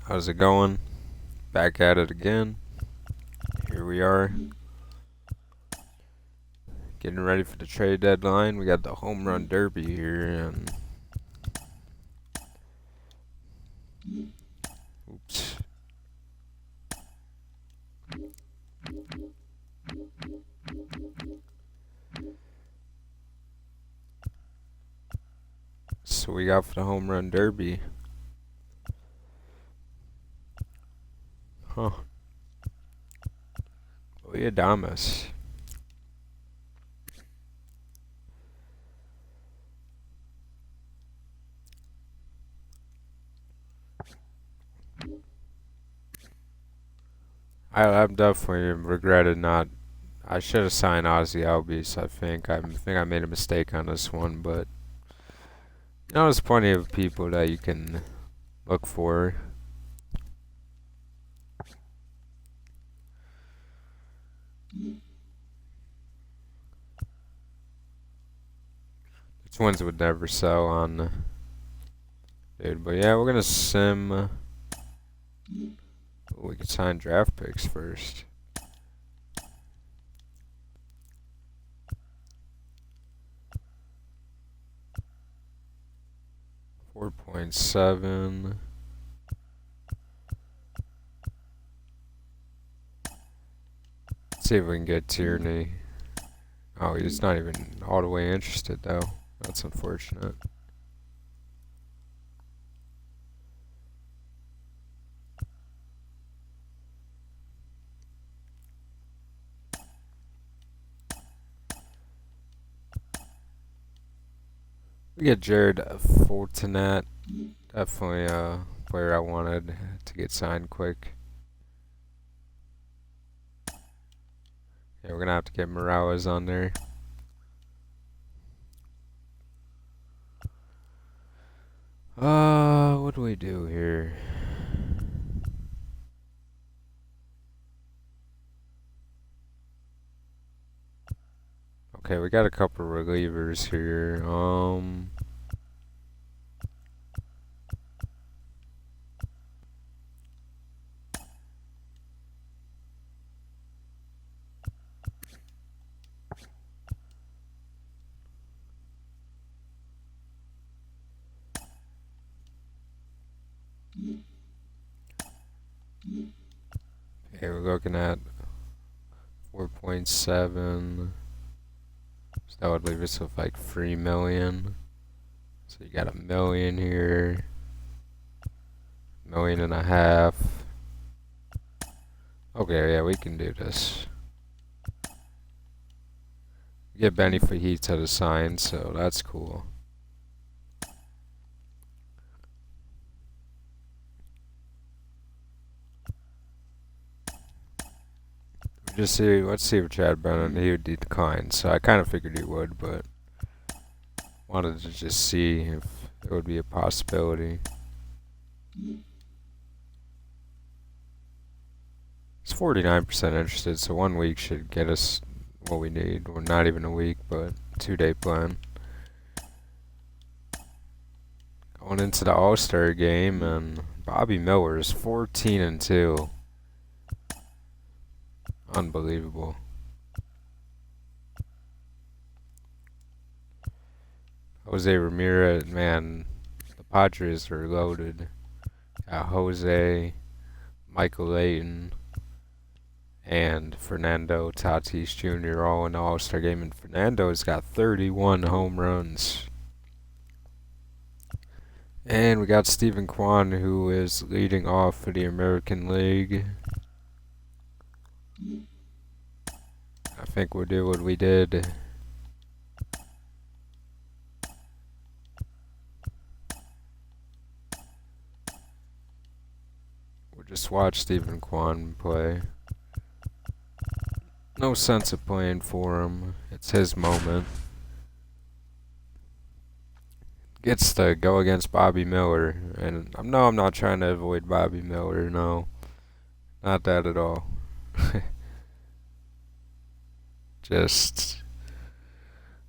How's it going? Back at it again. Here we are, getting ready for the trade deadline. We got the home run derby here, and oops. So we got for the home run derby. Huh. Adames. I'm definitely regretted not. I should have signed Ozzy Albies. I made a mistake on this one, but there's plenty of people that you can look for. Which ones would never sell on, dude? But yeah, we're gonna sim. We could sign draft picks first. .7. Let's see if we can get Tierney. Oh, he's not even all the way interested though. That's unfortunate. We get Jared Fortinet. Definitely a player I wanted to get signed quick. Yeah, we're gonna have to get Morales on there. What do we do here? Okay, we got a couple relievers here. Okay, we're looking at 4.7. So that would leave us with like 3 million. So you got 1 million here. 1.5 million. Okay, yeah, we can do this. We get Benny Fajita to sign, so that's cool. Let's see if Chad Brennan, he would decline. So I kind of figured he would, but wanted to just see if it would be a possibility. He's 49% interested, so 1 week should get us what we need. Or not even a week, but 2-day plan. Going into the All-Star game, and Bobby Miller is 14-2. Unbelievable. Jose Ramirez, man, the Padres are loaded. Got Jose, Michael Layton, and Fernando Tatis Jr. all in the All-Star game, and Fernando's got 31 home runs. And we got Stephen Kwan, who is leading off for the American League. I think we'll do what we did. We'll just watch Stephen Kwan play. No sense of playing for him. It's his moment. Gets to go against Bobby Miller, and I'm not trying to avoid Bobby Miller, no. Not that at all. Just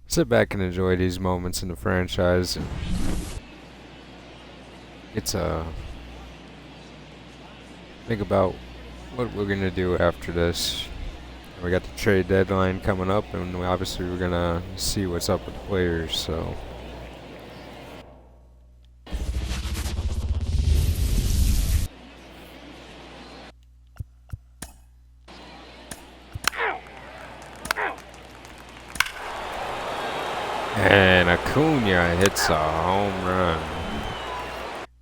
sit back and enjoy these moments in the franchise. It's a think about what we're gonna do after this. We got the trade deadline coming up, and obviously we're gonna see what's up with the players. So. And Acuna hits a home run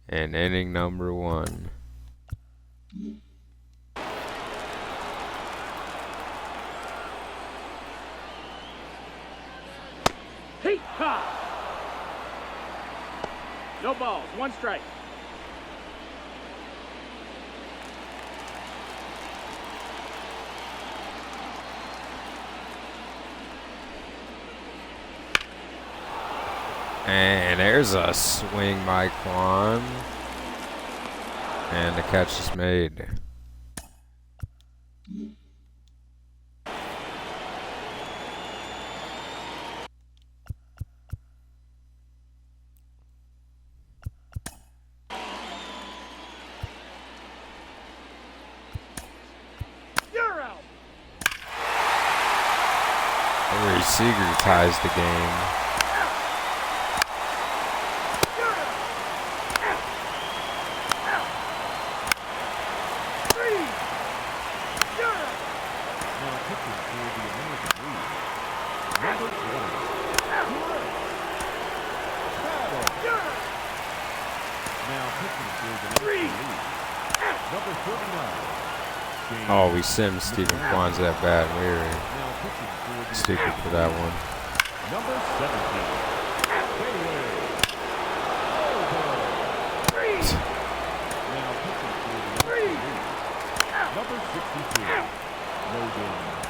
in inning number 1. Heat pop. No balls, 1 strike. And there's a swing by Kwan. And the catch is made. You're out. Corey Seager ties the game. Oh, we simmed Stephen Kwan's that bad. We were stupid for that one. Number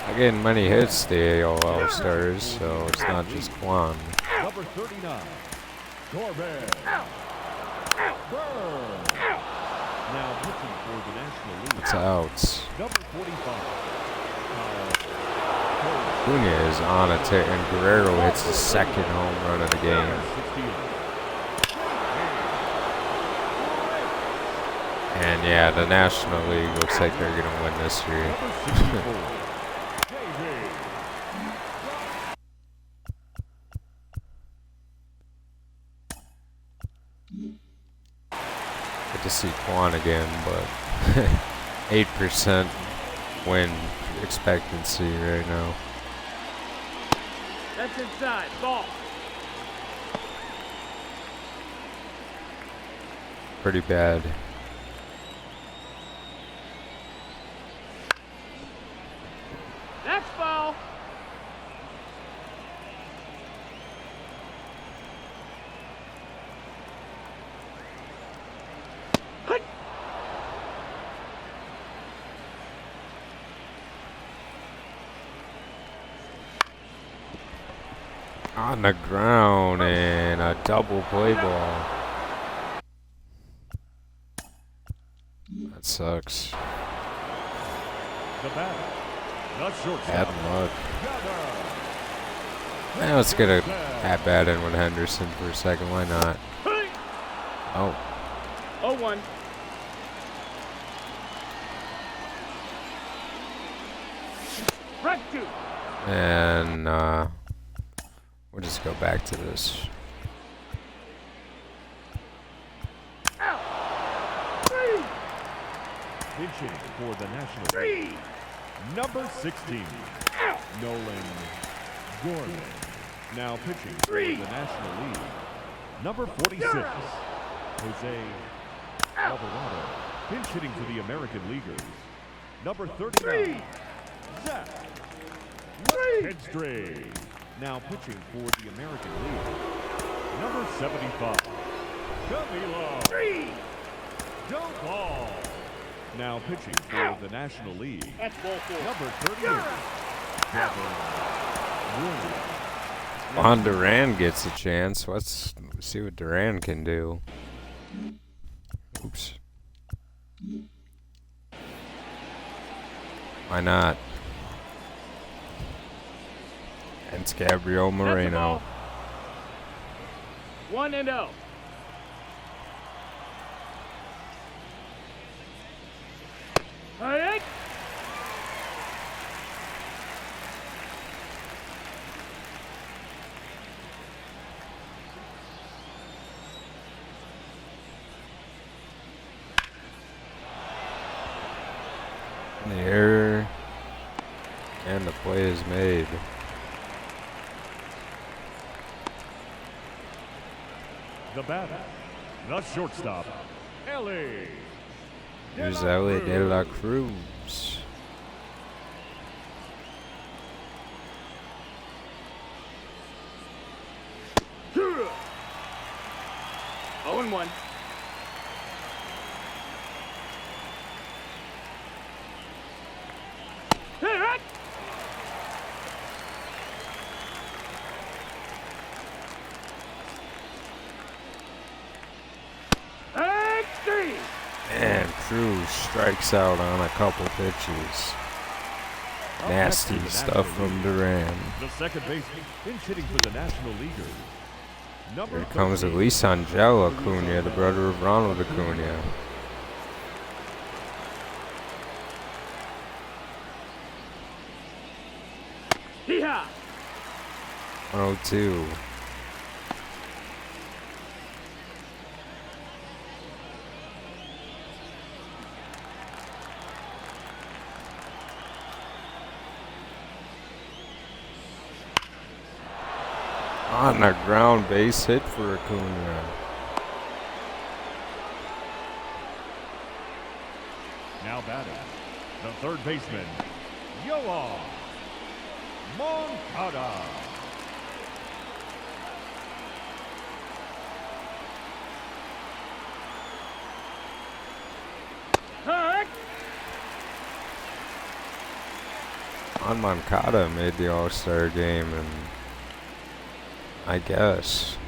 17. Again, many hits the AL All-Stars, so it's not just Kwan. Number 39. Corbin. Burns. Now pitching for the National League. It's outs. Number 45. Acuna is on a tear, and Guerrero hits the 2nd home run of the game. And yeah, the National League looks like they're going to win this year. Good to see Kwan again, but 8% win expectancy right now. That's inside. Ball. Pretty bad. That's foul. Hut. On the ground and a double play ball. That sucks. The batter. Not short. Bad luck. Now let's get a at-bat in with Henderson for a second. Why not? Oh. 0-1. Right two. And we'll just go back to this. Pitching for the National Three. League. Number 16. Nolan Gordon. Now pitching for the National League. Number 46. Jose Alvarado. Pinch hitting for the American Leaguers. Number 39. Zach Headstray. Now pitching for the American League. Number 75. Camilo. Don't ball. Now pitching for the National League. That's ball 4. Number 38. Devin Williams. Juan Duran gets a chance. Let's see what Duran can do. Oops. Why not? And it's Gabriel Moreno. 1-0. Hey! In the air. And the play is made. The batter, the shortstop, Ellie. Here's Ellie De La Cruz. Oh and 1. Hey, right! And 3! And Cruz strikes out on a couple pitches. Nasty stuff from Duran. The second baseman, pinch hitting for the National Leaguers. Number Here comes 13. Luis Angel Acuna, the brother of Ronald Acuna. Hee-haw! 102. On a ground base hit for Acuna. Now batting, the third baseman, Yoan Moncada. Hey! Juan Moncada made the All-Star game, and I guess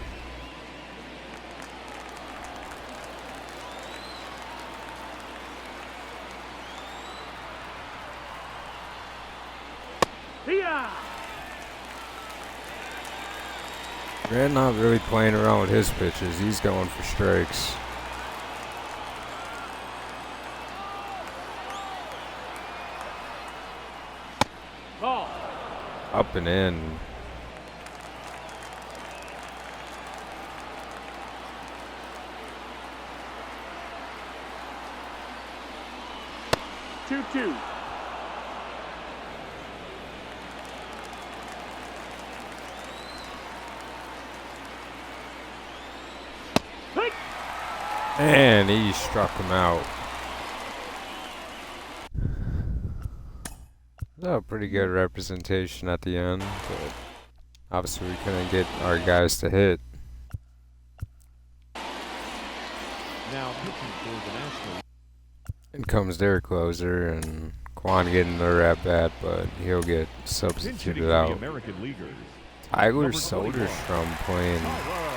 Hee-haw! Grant not really playing around with his pitches. He's going for strikes. Ball. Up and in. Two. Hey! And he struck him out. A pretty good representation at the end, but obviously we couldn't get our guys to hit. Now pitching for the National. In comes their closer, and Quan getting another at bat, but he'll get Pinch hitting for substituted the out. American Leaguers. Tyler Number 21. Soderstrom playing Soderstrom.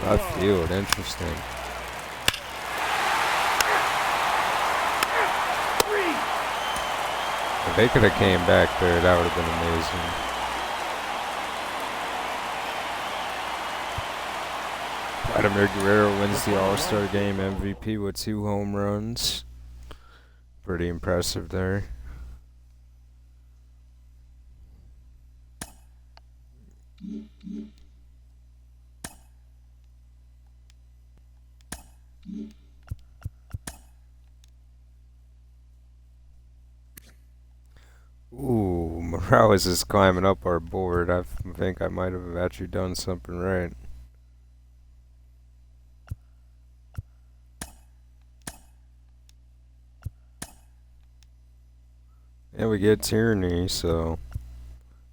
left field. Interesting. If they could have came back there, that would have been amazing. Vladimir Guerrero wins the All-Star Game MVP with 2 home runs. Pretty impressive there. Ooh, Morales is climbing up our board. I think I might have actually done something right. And we get Tierney, so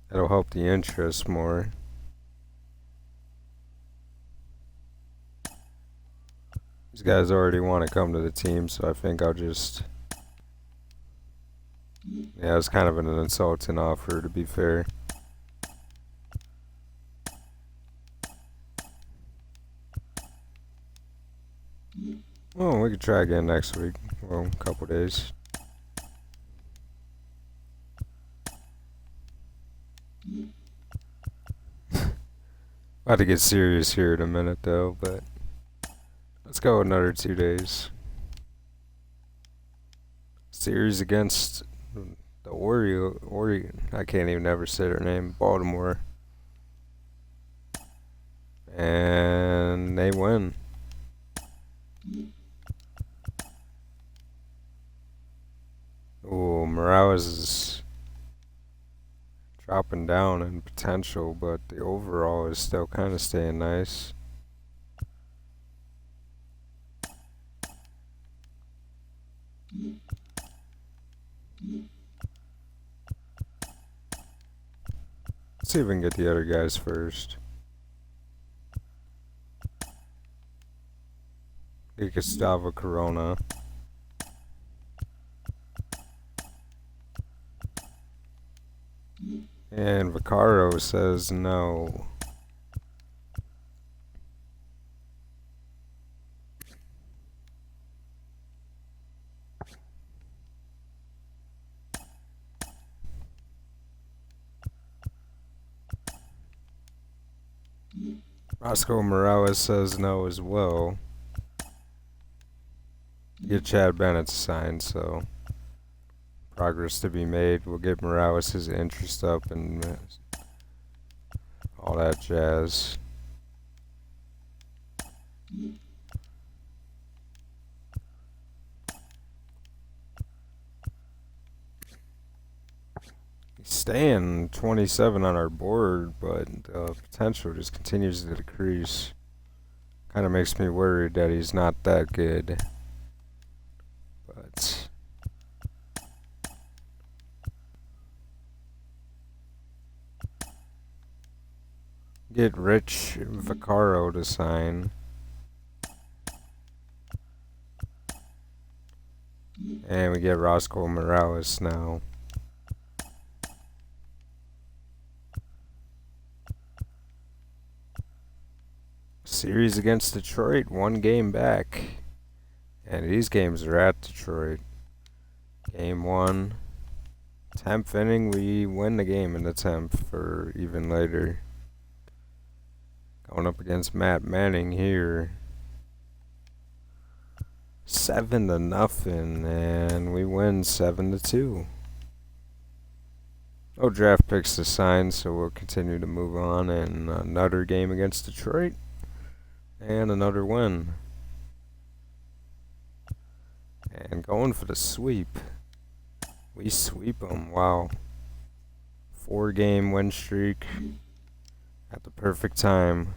that'll help the interest more. These guys already want to come to the team, so I think I'll just... Yeah, it's kind of an insulting offer, to be fair. Oh, we could try again next week. Well, a couple days. About to get serious here in a minute, though, but let's go another 2 days. series against the Oregon. I can't even ever say their name. Baltimore. And they win. Oh, Morales is dropping down in potential, but the overall is still kind of staying nice. Let's see if we can get the other guys first. Gustavo Corona. And Vaccaro says no. Roscoe Morales says no as well. Get Chad Bennett signed, so progress to be made. We'll get Morales his interest up and all that jazz. He's staying 27 on our board, but potential just continues to decrease. Kind of makes me worried that he's not that good. But get Rich Vaccaro to sign. And we get Roscoe Morales now. Series against Detroit, 1 game back. And these games are at Detroit. Game 1. 10th inning, we win the game in the 10th or even later. Going up against Matt Manning here. 7-0, and we win 7-2. No draft picks to sign, so we'll continue to move on. And another game against Detroit. And another win. And going for the sweep. We sweep them. Wow. 4-game win streak at the perfect time.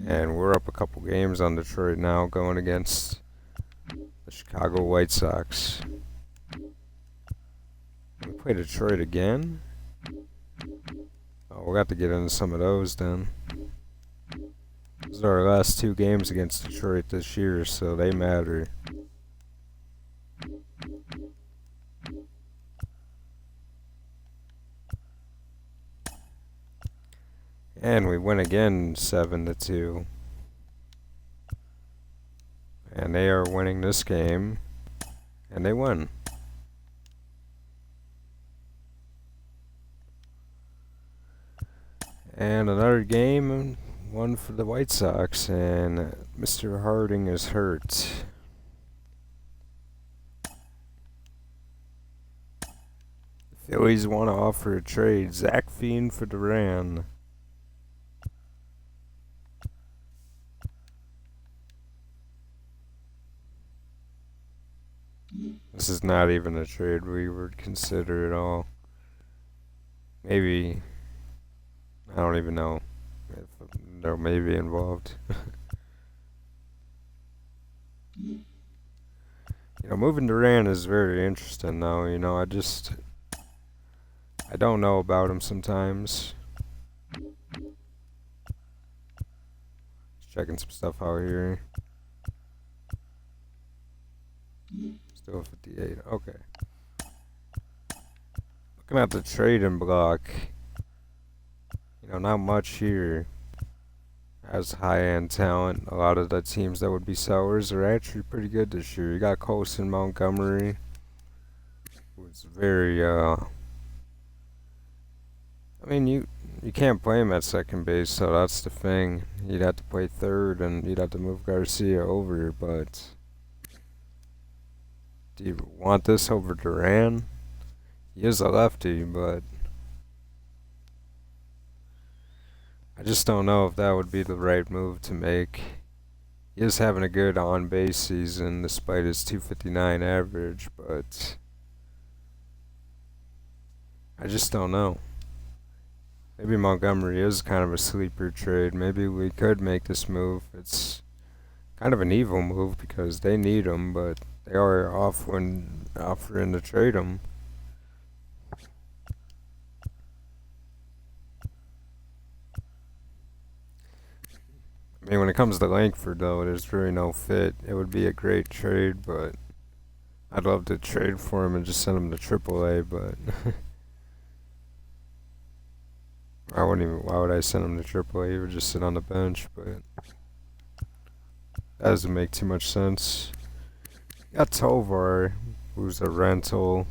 And we're up a couple games on Detroit now, going against the Chicago White Sox. We play Detroit again? Oh, we'll have to get into some of those then. Those are our last 2 games against Detroit this year, so they matter. And we win again 7-2. And they are winning this game. And they win. And another game, one for the White Sox, and Mr. Harding is hurt. The Phillies want to offer a trade. Zach Fiend for Duran. This is not even a trade we would consider at all. Maybe, I don't even know if there may be involved. You know, moving Duran is very interesting though. You know, I don't know about him sometimes. Just checking some stuff out here. Still 58. Okay. Looking at the trading block. You know, not much here. Has high-end talent. A lot of the teams that would be sellers are actually pretty good this year. You got Colson Montgomery, who's very, I mean, you can't play him at second base, so that's the thing. You'd have to play third, and you'd have to move Garcia over, but Do you want this over Duran? He is a lefty, but I just don't know if that would be the right move to make. He is having a good on-base season despite his 259 average, but I just don't know. Maybe Montgomery is kind of a sleeper trade. Maybe we could make this move. It's kind of an evil move because they need him, but they are offering to trade him. I mean, when it comes to Langford, though, there's really no fit. It would be a great trade, but I'd love to trade for him and just send him to AAA, but I wouldn't even. Why would I send him to AAA? He would just sit on the bench, but that doesn't make too much sense. You got Tovar, who's a rental.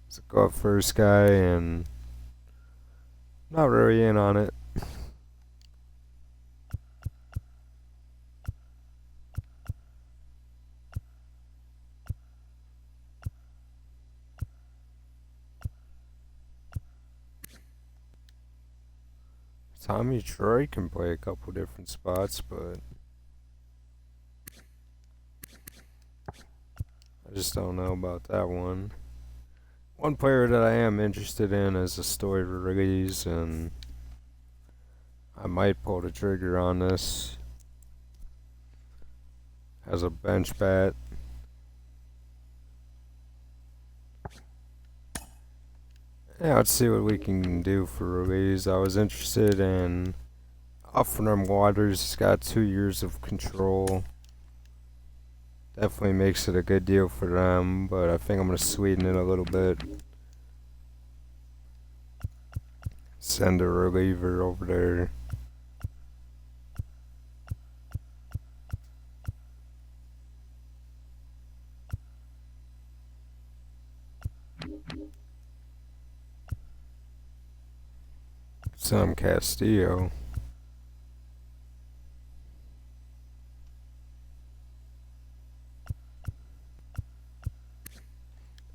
He's a go up first guy, and not really in on it. Tommy Troy can play a couple different spots, but I just don't know about that one. One player that I am interested in is Estoy Ruiz, and I might pull the trigger on this as a bench bat. Yeah, let's see what we can do for Ruiz. I was interested in Offenham Waters. He's got 2 years of control. Definitely makes it a good deal for them, but I think I'm going to sweeten it a little bit. Send a reliever over there. Sam Castillo.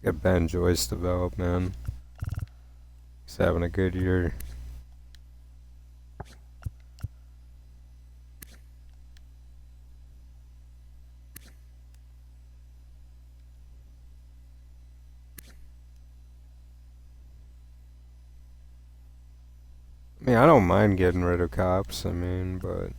Get Ben Joyce developed, man. He's having a good year. I mean, I don't mind getting rid of cops, I mean, but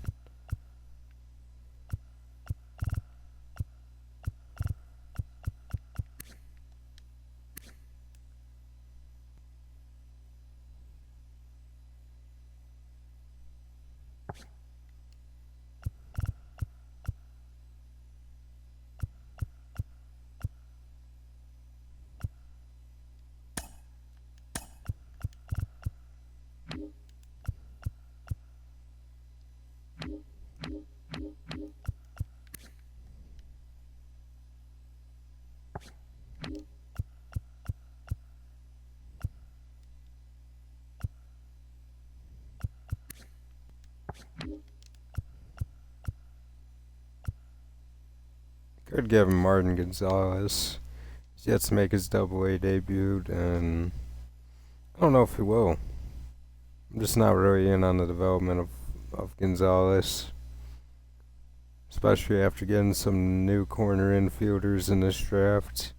could give him Martin Gonzalez. He's yet to make his Double-A debut, and I don't know if he will. I'm just not really in on the development of Gonzalez, especially after getting some new corner infielders in this draft.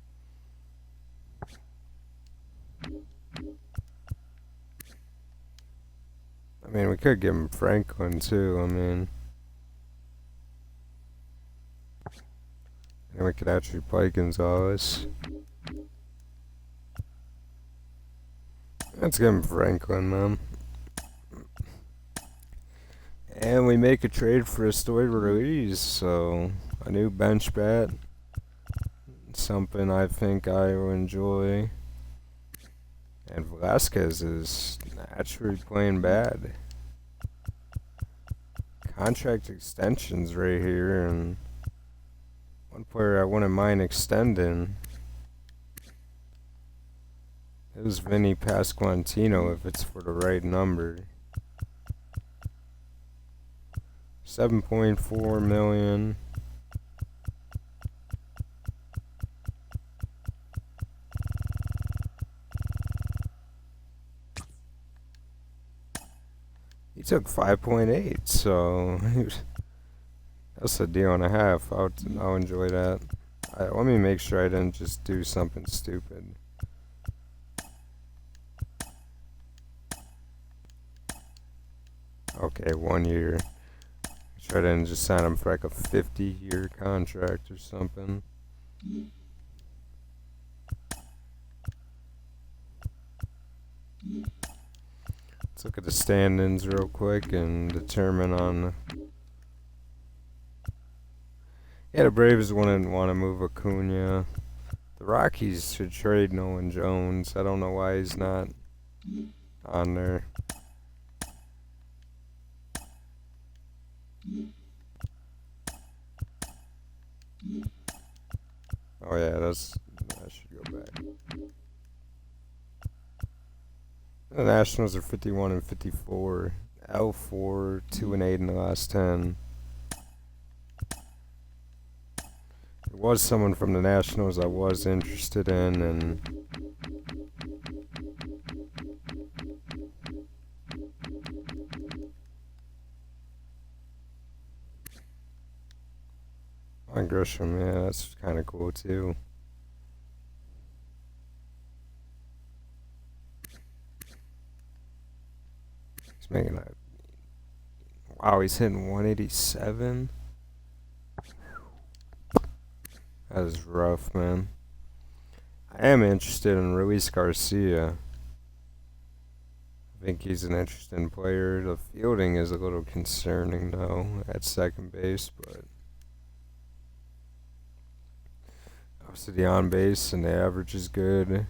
I mean, we could give him Franklin too. I mean, and we could actually play Gonzalez. Let's give him Franklin, man. And we make a trade for Estoy Ruiz, so a new bench bat. Something I think I will enjoy. And Velasquez is actually playing bad. Contract extensions right here, and one player I wouldn't mind extending is Vinny Pasquantino if it's for the right number. 7.4 million. He took 5.8, so that's a deal and a half. I'll enjoy that. Let me make sure I didn't just do something stupid. Okay, 1 year. Sure I didn't just sign him for like a 50-year contract or something. Let's look at the standings real quick and determine on. Yeah, the Braves wouldn't want to move Acuna. The Rockies should trade Nolan Jones. I don't know why he's not on there. Oh yeah, I should go back. The Nationals are 51 and 54. L4 2 and 8 in the last 10. There was someone from the Nationals I was interested in, and on Grisham, yeah, that's kind of cool too. He's making a. Wow, he's hitting 187. That is rough, man. I am interested in Luis Garcia. I think he's an interesting player. The fielding is a little concerning, though, at second base, but obviously the on base and the average is good.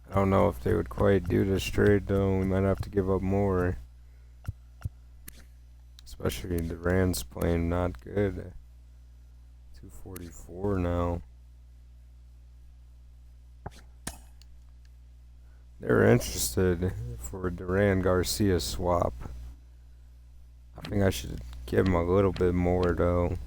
I don't know if they would quite do this trade, though. We might have to give up more. Especially Duran's playing not good. 244 now. They're interested for a Duran Garcia swap. I think I should give him a little bit more, though.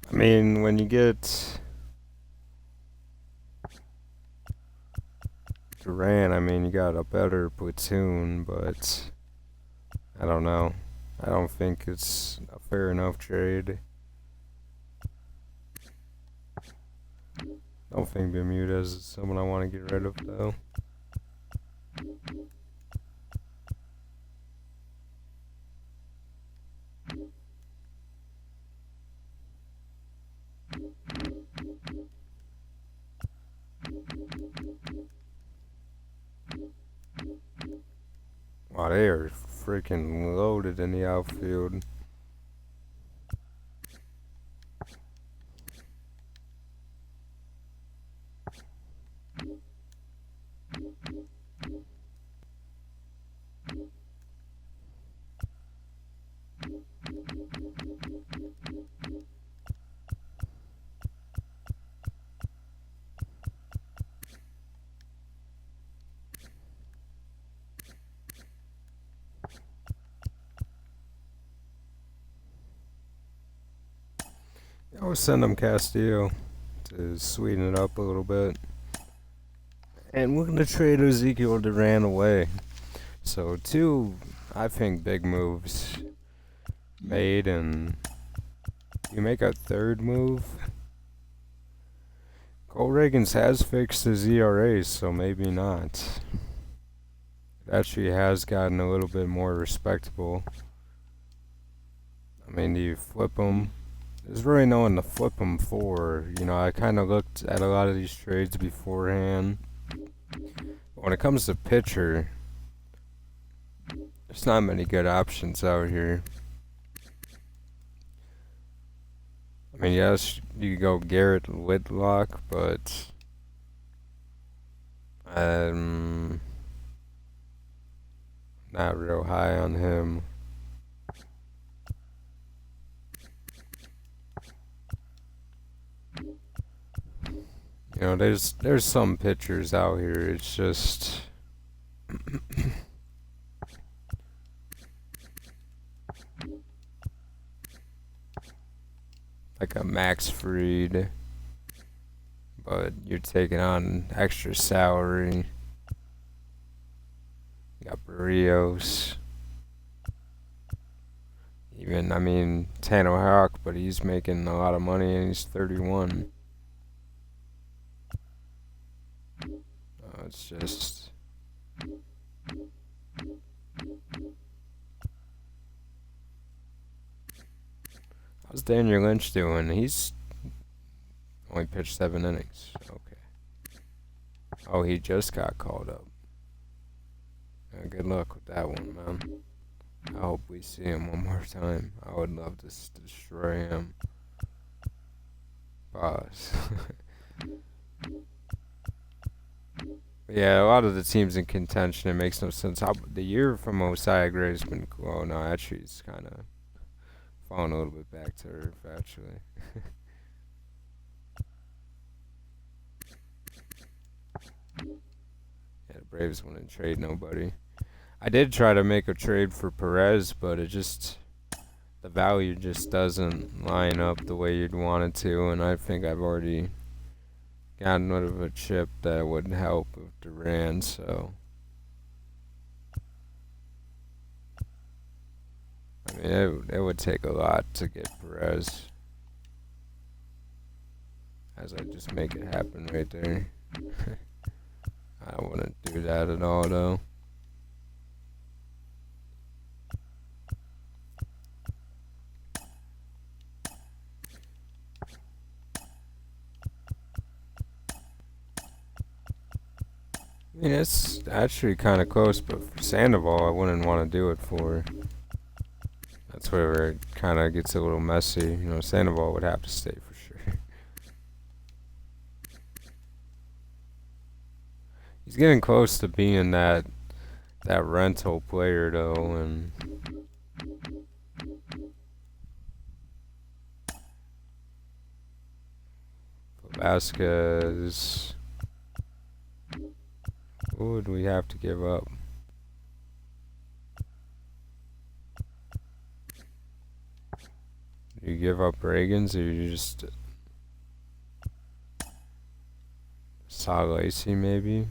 I mean, when you get Duran, I mean, you got a better platoon, but I don't know. I don't think it's a fair enough trade. I don't think Bermudez is someone I want to get rid of, though. Wow, they are freaking loaded in the outfield. I would send them Castillo to sweeten it up a little bit. And we're going to trade Ezekiel Duran away. So, two, I think, big moves made, and you make a third move. Cole Reagans has fixed his ERA, so maybe not. It actually has gotten a little bit more respectable. I mean, do you flip him? There's really no one to flip him for. You know, I kind of looked at a lot of these trades beforehand. But when it comes to pitcher, there's not many good options out here. I mean, yes, you could go Garrett Whitlock, but not real high on him. there's some pitchers out here. It's just like a Max Fried, but you're taking on extra salary. You got Barrios. Even, I mean, Tanner Houck, but he's making a lot of money and he's 31. It's just... How's Daniel Lynch doing? He's only pitched 7 innings. Okay. Oh, he just got called up. Yeah, good luck with that one, man. I hope we see him one more time. I would love to destroy him. Pause. Yeah, a lot of the teams in contention, it makes no sense. The year from Osai Gray's been cool. Oh, no, actually, it's kind of falling a little bit back to earth, actually. Yeah, the Braves wouldn't trade nobody. I did try to make a trade for Perez, but the value just doesn't line up the way you'd want it to, and I think I've already gotten rid of a chip that would help with Duran, so. I mean, it would take a lot to get Perez. As I just make it happen right there. I wouldn't do that at all, though. I mean, it's actually kind of close, but for Sandoval, I wouldn't want to do it for. That's where it kind of gets a little messy. Sandoval would have to stay for sure. He's getting close to being that rental player, though, and Vasquez. What would we have to give up? Do you give up Reagans, or you just Lacey maybe?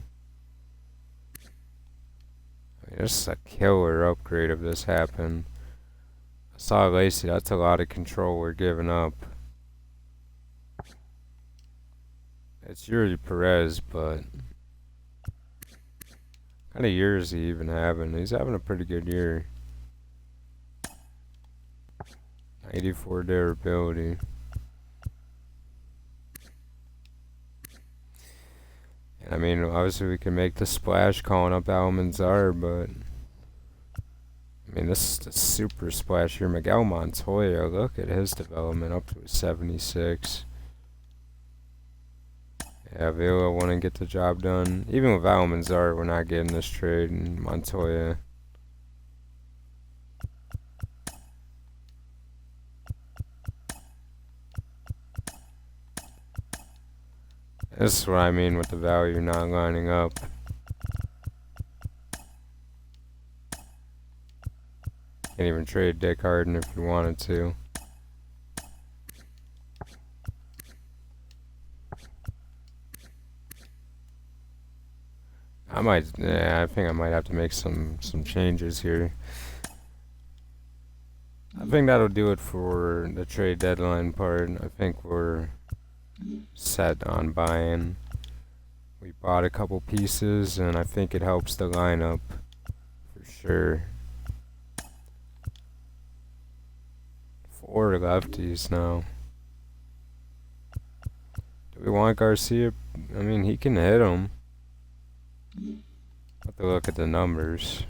I mean, this is a killer upgrade if this happened. Lacey, that's a lot of control we're giving up. It's Yuri Perez, but what kind of year is he even having? He's having a pretty good year. 94 durability. And I mean, obviously we can make the splash calling up Almanzar, but I mean, this is a super splash here. Miguel Montoya, look at his development up to a 76. Yeah, Vila wouldn't get the job done. Even with Almanzar, we're not getting this trade. And Montoya. This is what I mean with the value not lining up. Can't even trade Dick Harden if you wanted to. I think I might have to make some changes here. I think that'll do it for the trade deadline part. I think we're set on buying. We bought a couple pieces, and I think it helps the lineup for sure. 4 lefties now. Do we want Garcia? I mean, he can hit them. Have to look at the numbers.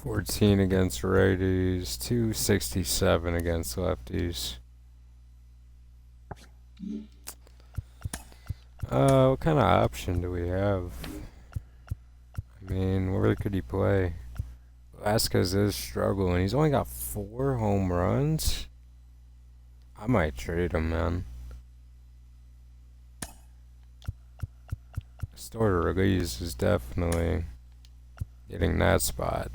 214 against righties, 267 against lefties. What kind of option do we have? I mean, where could he play? Velasquez is struggling. He's only got 4 home runs. I might trade him, man. Store release is definitely getting that spot.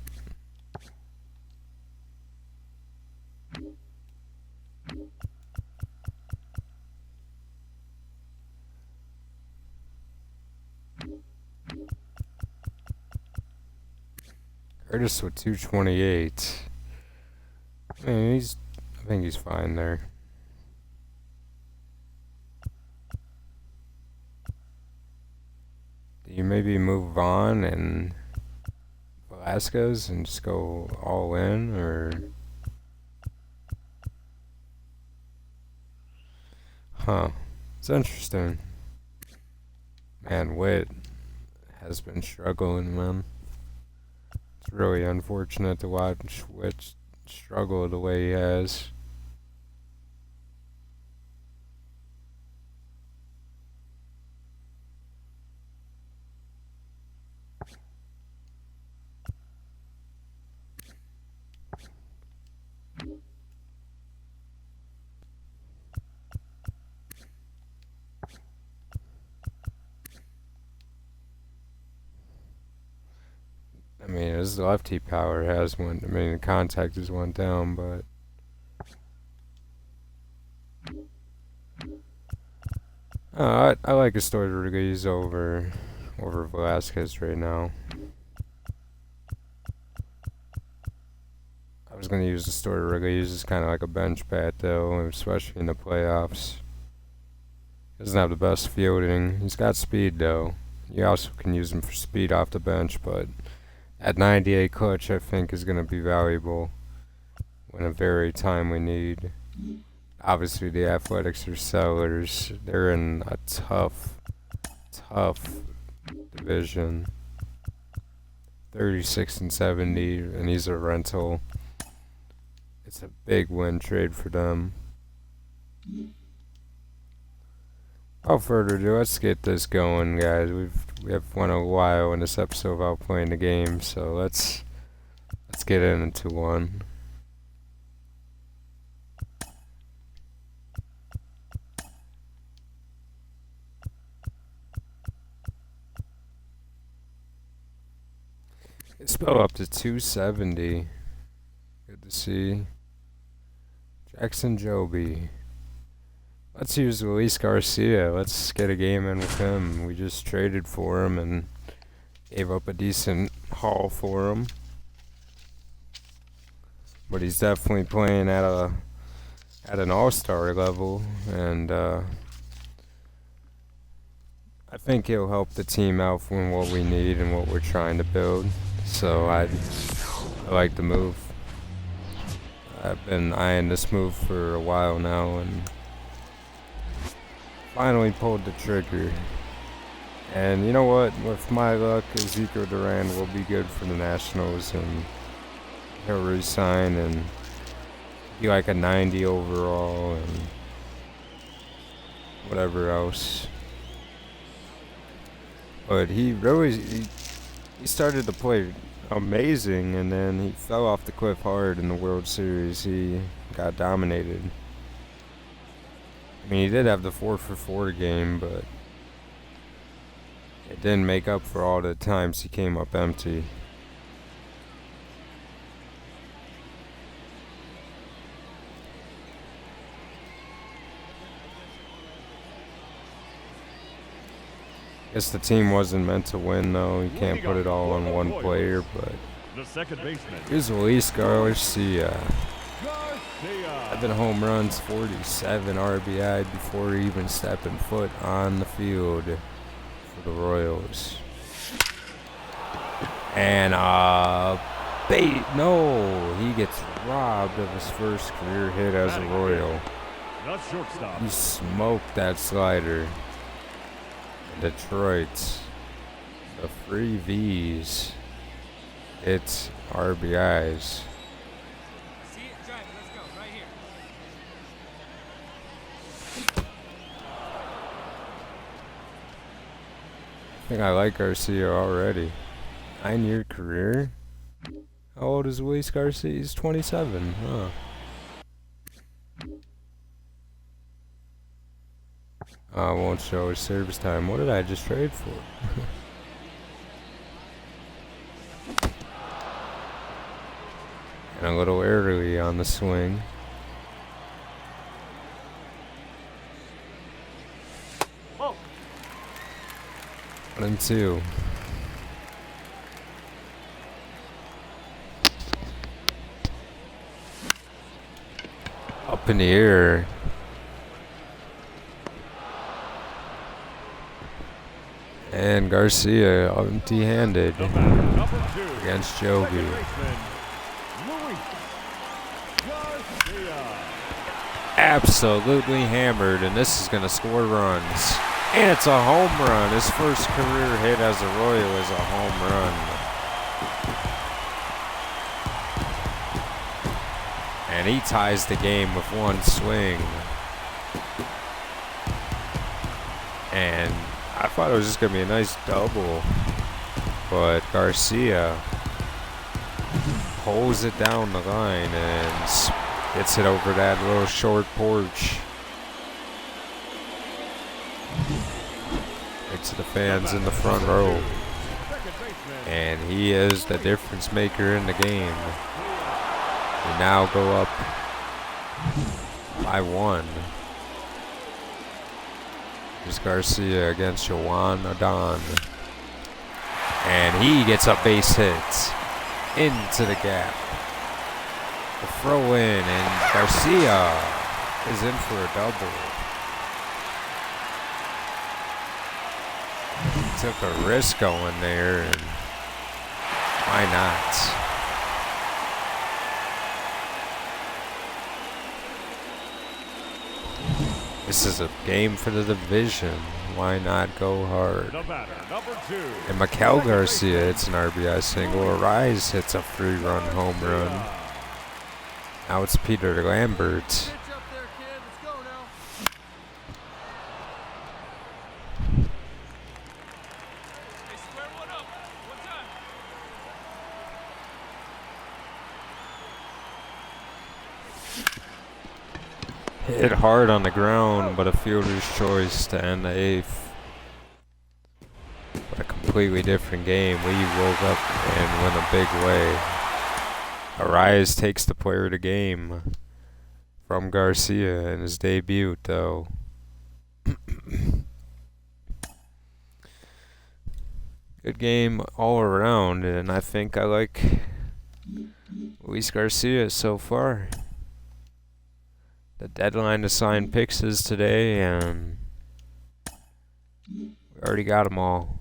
Curtis with 228. I mean, I think he's fine there. Do you maybe move on and Velasquez and just go all in, or? Huh. It's interesting. Man, Witt has been struggling, man. It's really unfortunate to watch Witt struggle the way he has. I mean, his lefty power has went. I mean, the contact has went down, but I like Estoy Rodriguez over Velasquez right now. I was gonna use Estoy Rodriguez as kind of like a bench bat though, especially in the playoffs. Doesn't have the best fielding. He's got speed though. You also can use him for speed off the bench, but at 98 clutch, I think is gonna be valuable when a very timely need. Obviously, the Athletics are sellers. They're in a tough division. 36 and 70, and he's a rental. It's a big win trade for them. Without further ado, let's get this going, guys. We have won a while in this episode without playing the game, so let's get into one. It's spelled up to 270. Good to see. Jackson Joby. Let's use Luis Garcia. Let's get a game in with him. We just traded for him and gave up a decent haul for him. But he's definitely playing at an all-star level, and I think he'll help the team out from what we need and what we're trying to build. So I like the move. I've been eyeing this move for a while now, and finally pulled the trigger. And you know what? With my luck, Ezekiel Duran will be good for the Nationals, and he'll resign and be like a 90 overall and whatever else. But he started to play amazing, and then he fell off the cliff hard in the World Series. He got dominated. I mean, he did have the 4-for-4 game, but it didn't make up for all the times he came up empty. Guess the team wasn't meant to win, though. You can't put it all on one player, but The second baseman. here's Luis Garcia. Garcia. 7 home runs, 47 RBI before even stepping foot on the field for the Royals. And no, he gets robbed of his first career hit as a Royal. The shortstop. He smoked that slider. Detroit, the free V's. It's RBIs. See it, drive it. Let's go. Right here. I think I like Garcia already. 9-year career? How old is Luis Garcia? He's 27. Huh. Won't show his service time. What did I just trade for? And a little early on the swing. 1-2. Up in the air. And Garcia empty-handed The batter, number 2. against Second Joby. baseman, Luis Garcia. Absolutely hammered, and this is going to score runs. And it's a home run. His first career hit as a Royal is a home run. And he ties the game with one swing. And I thought it was just going to be a nice double. But Garcia pulls it down the line and gets it over that little short porch. To the fans in the front row. And he is the difference maker in the game. We now go up by 1. Here's Garcia against Joan Adon. And he gets a base hit into the gap. The throw in, and Garcia is in for a double. Took a risk going there, and why not? This is a game for the division. Why not go hard? The batter, number 2. And Maikel Garcia hits an RBI single. Arise hits a 3-run home run. Now it's Peter Lambert. Pitch up there, kid. Let's go now. Hey, square one up. One time. Hit hard on the ground, but a fielder's choice to end the 8th. But a completely different game. We woke up and win a big way. Arise takes the player of the game from Garcia in his debut, though. Good game all around, and I think I like Luis Garcia so far. The deadline to sign picks is today, and we already got them all.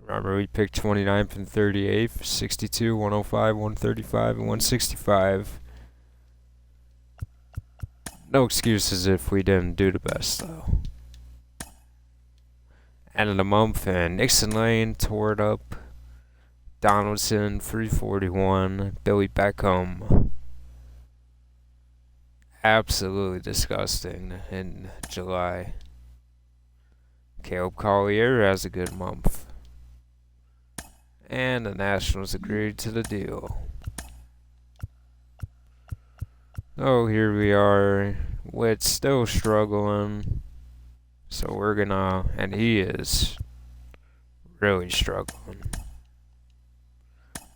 Remember, we picked 29th and 38th, 62, 105, 135, and 165. No excuses if we didn't do the best, though. End of the month, and Nixon Lane tore it up. Donaldson, 341. Billy Beckham. Absolutely disgusting in July. Caleb Collier has a good month. And the Nationals agreed to the deal. Oh, here we are. Witt's still struggling. So we're gonna, and he is really struggling.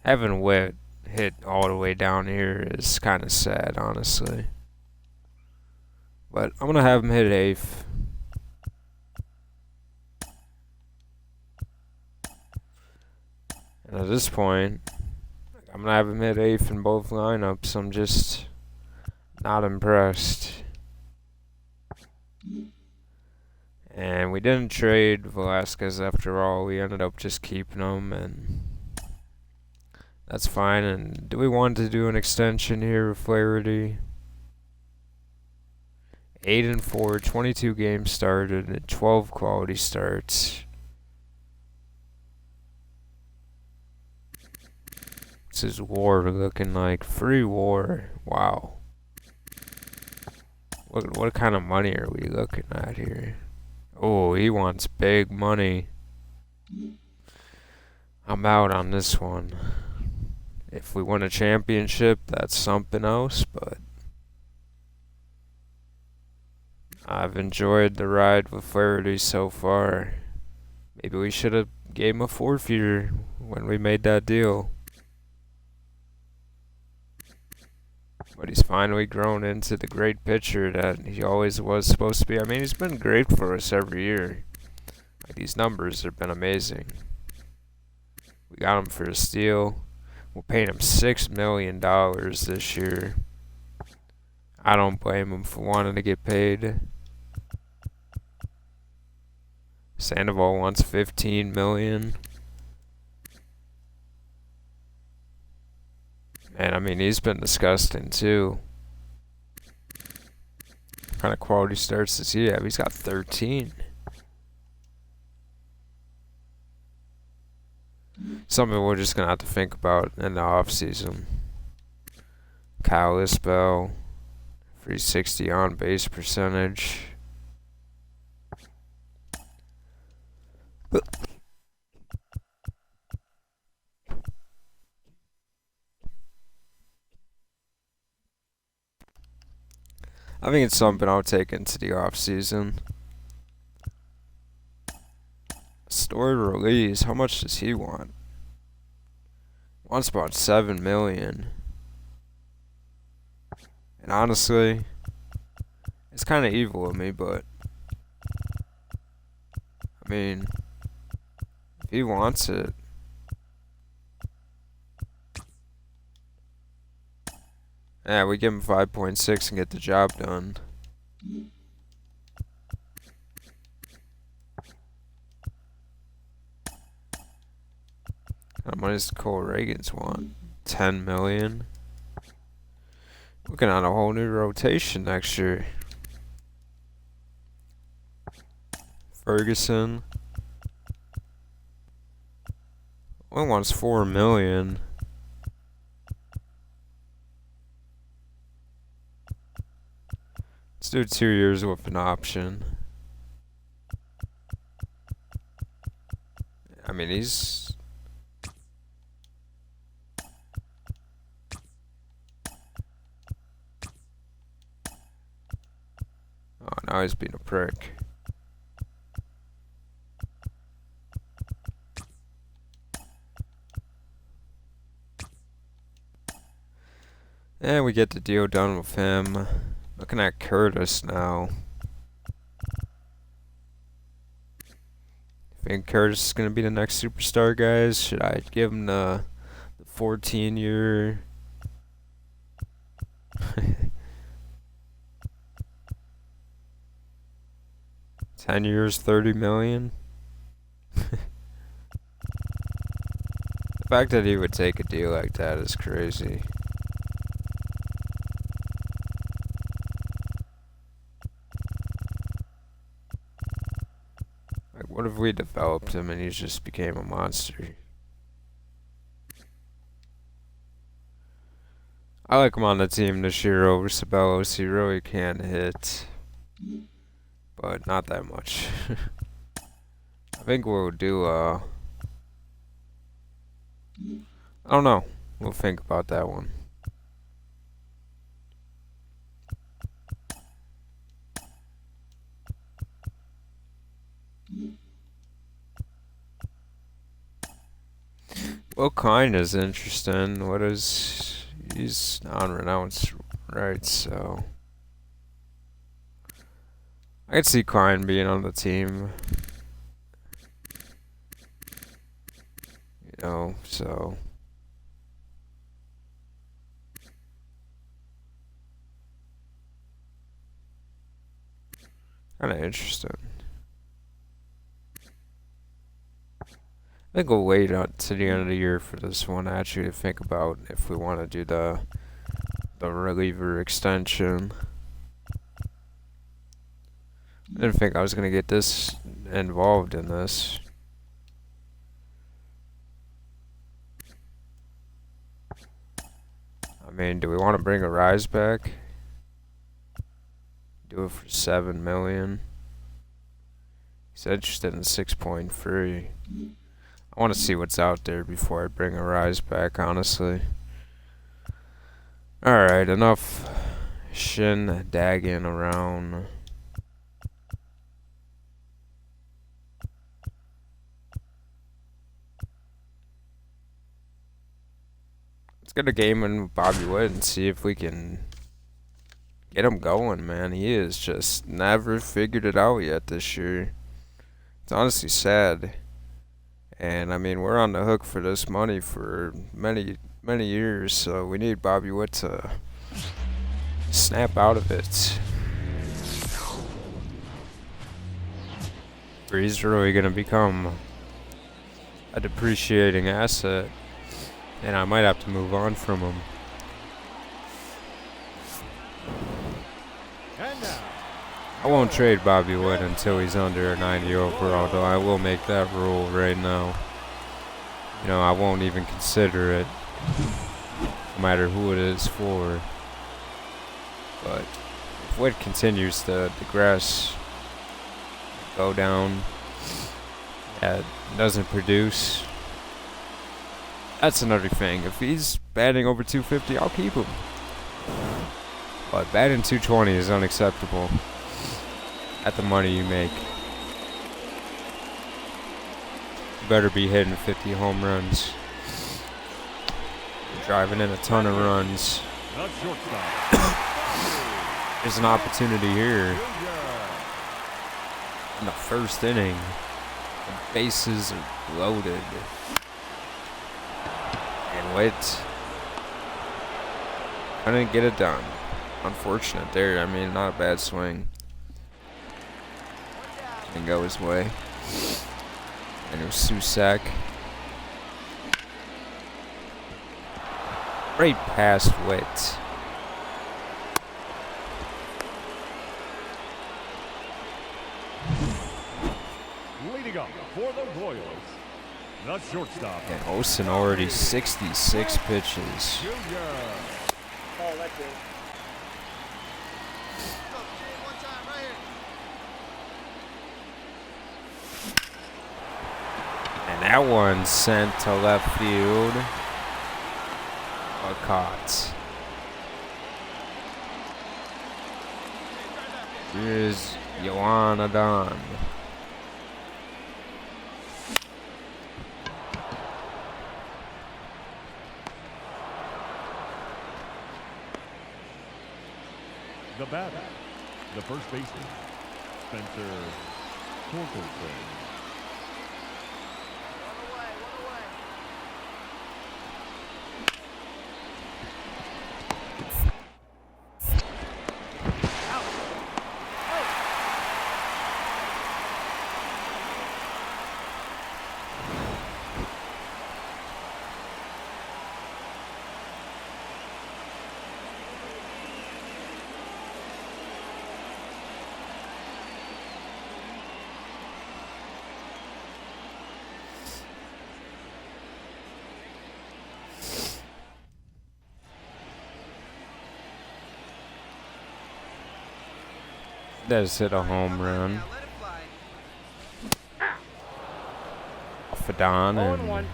Having Witt hit all the way down here is kind of sad, honestly. But I'm gonna have him hit 8th. And at this point, I'm gonna have him hit 8th in both lineups. I'm just not impressed. And we didn't trade Velasquez after all. We ended up just keeping him, and that's fine. And do we want to do an extension here with Flaherty? 8-4, 22 games started, and 12 quality starts. What's his WAR looking like? Free WAR. Wow. What kind of money are we looking at here? Oh, he wants big money. I'm out on this one. If we win a championship, that's something else, but I've enjoyed the ride with Flaherty so far. Maybe we should have gave him a forfeiter when we made that deal. But he's finally grown into the great pitcher that he always was supposed to be. I mean, he's been great for us every year. Like, these numbers have been amazing. We got him for a steal. We're paying him $6 million this year. I don't blame him for wanting to get paid. Sandoval wants $15 million. And I mean, he's been disgusting too. What kind of quality starts does he have? He's got 13. Something we're just gonna have to think about in the off season. Kyle Isbell, 360 on base percentage. I think it's something I'll take into the off season. Story release. How much does he want? Wants about $7 million. And honestly, it's kind of evil of me, but I mean, if he wants it, yeah, we give him 5.6 and get the job done. How much does Cole Reagans want? 10 million. Looking at a whole new rotation next year. Ferguson only wants 4 million. Let's do 2 years with an option. I mean, he's now he's being a prick. And we get the deal done with him. Looking at Curtis now. Think Curtis is gonna be the next superstar, guys? Should I give him the 14-year? 10 years, 30 million. The fact that he would take a deal like that is crazy. Like, what if we developed him and he just became a monster? I like him on the team this year over Sabelos. He really can hit, but not that much. I think we'll do, I don't know. We'll think about that one. Will Kine is interesting. What is... He's unrenounced, right? So... I could see Klein being on the team. You know, so... Kinda interesting. I think we'll wait to the end of the year for this one actually to think about if we want to do the reliever extension. I didn't think I was gonna get this involved in this. I mean, do we want to bring a Rise back? Do it for 7 million. He's interested in 6.3. I want to see what's out there before I bring a Rise back, honestly. Alright, enough shin dagging around. Let's get a game in with Bobby Witt and see if we can get him going, man. He has just never figured it out yet this year. It's honestly sad. And I mean, we're on the hook for this money for many years, so we need Bobby Witt to snap out of it. Or he's really gonna become a depreciating asset, and I might have to move on from him. And now, I won't trade Bobby Witt until he's under a 90 overall, though I will make that rule right now. You know, I won't even consider it, no matter who it is for. But if Witt continues to digress, go down, doesn't produce, that's another thing. If he's batting over 250, I'll keep him. But batting 220 is unacceptable at the money you make. You better be hitting 50 home runs, driving in a ton of runs. the shortstop. There's an opportunity here Junior. in the first inning. The bases are loaded. And Witt couldn't get it done. Unfortunate there. I mean, not a bad swing. Didn't go his way. And it was Susac. Right past Witt. Leading up for the Royals, the shortstop. And Olsen already 66 pitches. Junior. Oh, that's it. And that one sent to left field. But caught. Here's Yohan Adon. The batter, the first baseman, Spencer Torkelson. Does hit a home run. Off Adon and 0-1.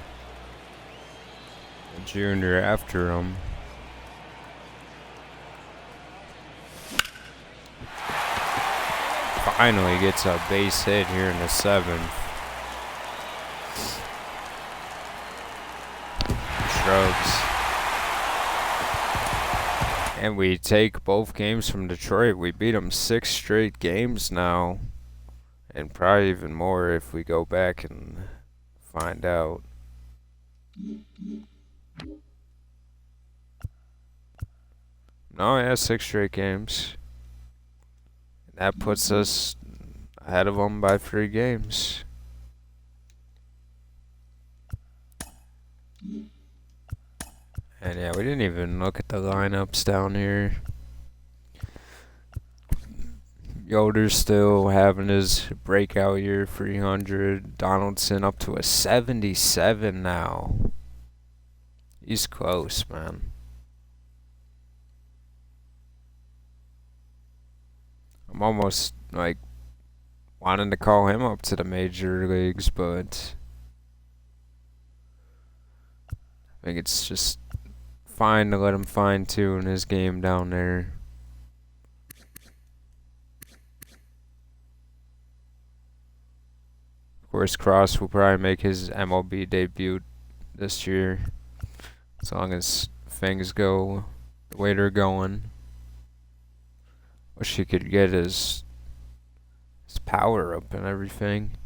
the junior after him. Finally gets a base hit here in the 7th. Shrugs. And we take both games from Detroit. We beat them 6 straight games now. And probably even more if we go back and find out. No, yeah, 6 straight games. That puts us ahead of them by 3 games. And yeah, we didn't even look at the lineups down here. Yoder's still having his breakout year, 300. Donaldson up to a 77 now. He's close, man. I'm almost like wanting to call him up to the major leagues, but I think it's just fine to let him fine tune his game down there. Of course, Cross will probably make his MLB debut this year, as long as things go the way they're going. Wish he could get his power up and everything.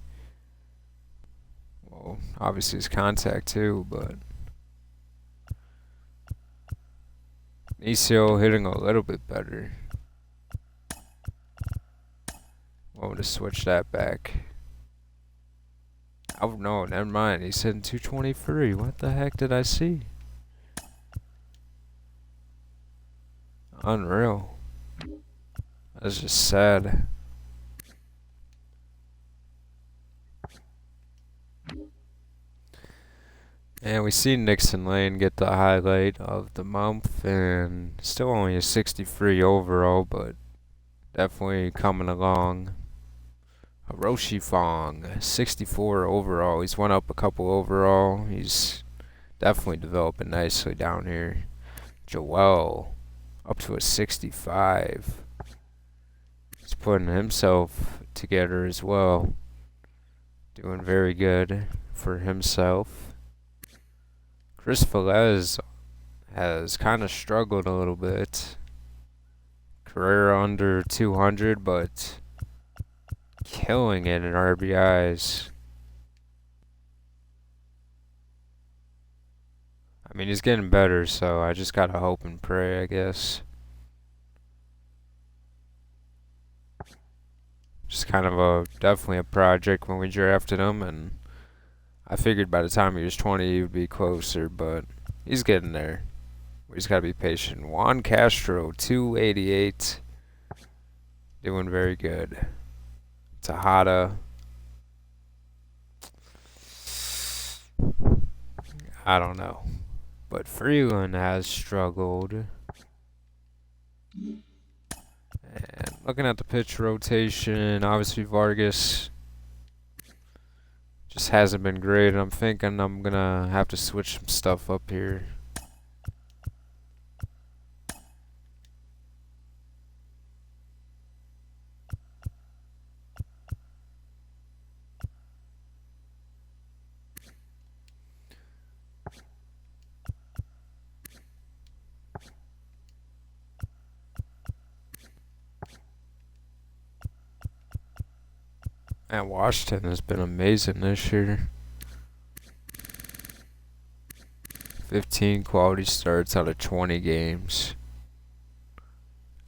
Well, obviously his contact too, but Nisio hitting a little bit better. Want to switch that back. Oh no, never mind. He's hitting 223. What the heck did I see? Unreal. That's just sad. And we see Nixon Lane get the highlight of the month, and still only a 63 overall, but definitely coming along. Hiroshi Fong, 64 overall. He's went up a couple overall. He's definitely developing nicely down here. Joel, up to a 65. He's putting himself together as well. Doing very good for himself. Chris Velez has kind of struggled a little bit. Career under 200, but killing it in RBIs. I mean, he's getting better, so I just gotta hope and pray, I guess. Just kind of definitely a project when we drafted him, and I figured by the time he was 20 he would be closer, but he's getting there. We just gotta be patient. Juan Castro, 288. Doing very good. Tejada. I don't know. But Freeland has struggled. And looking at the pitch rotation, obviously Vargas just hasn't been great. I'm thinking I'm gonna have to switch some stuff up here. And Washington has been amazing this year. 15 quality starts out of 20 games.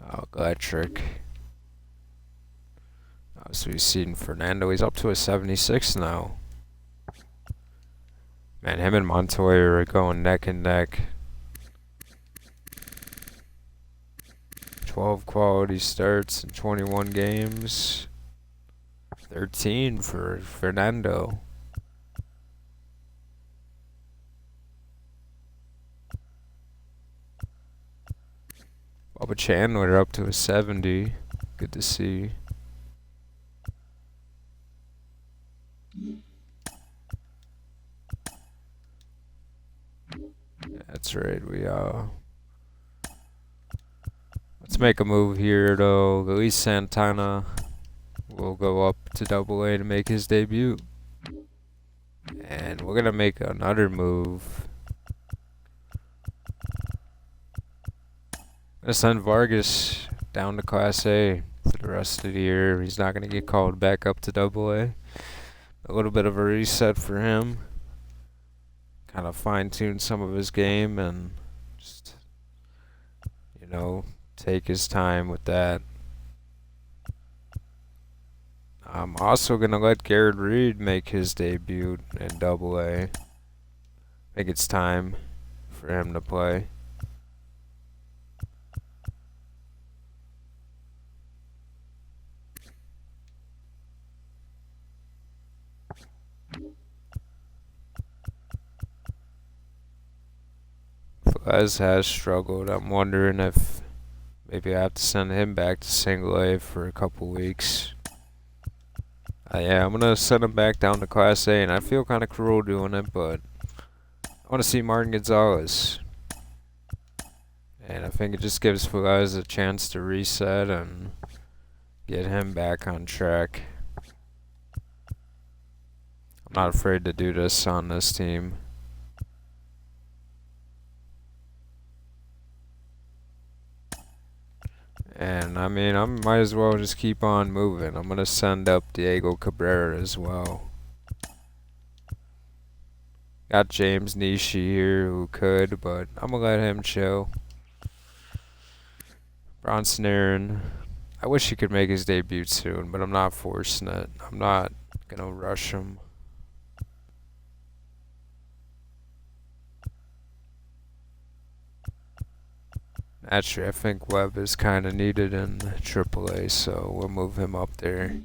Oh, electric. So we've seen Fernando. He's up to a 76 now. Man, him and Montoya are going neck and neck. 12 quality starts in 21 games. 13 for Fernando. Bubba Chandler up to a 70. Good to see. That's right. Let's make a move here though. Luis Santana will go up to AA to make his debut. And we're gonna make another move. Gonna send Vargas down to Class A for the rest of the year. He's not gonna get called back up to AA. A little bit of a reset for him. Kind of fine-tune some of his game and just, you know, take his time with that. I'm also going to let Garrett Reed make his debut in AA. I think it's time for him to play. Flores has struggled. I'm wondering if Maybe I have to send him back to single A for a couple weeks. Yeah, I'm gonna send him back down to Class A, and I feel kind of cruel doing it, but I want to see Martin Gonzalez. And I think it just gives Velez a chance to reset and get him back on track. I'm not afraid to do this on this team. And I mean, I might as well just keep on moving. I'm gonna send up Diego Cabrera as well. Got James Nishi here who could, but I'm gonna let him chill. Bronson Aaron. I wish he could make his debut soon, but I'm not forcing it. I'm not gonna rush him. Actually, I think Webb is kind of needed in AAA, so we'll move him up there.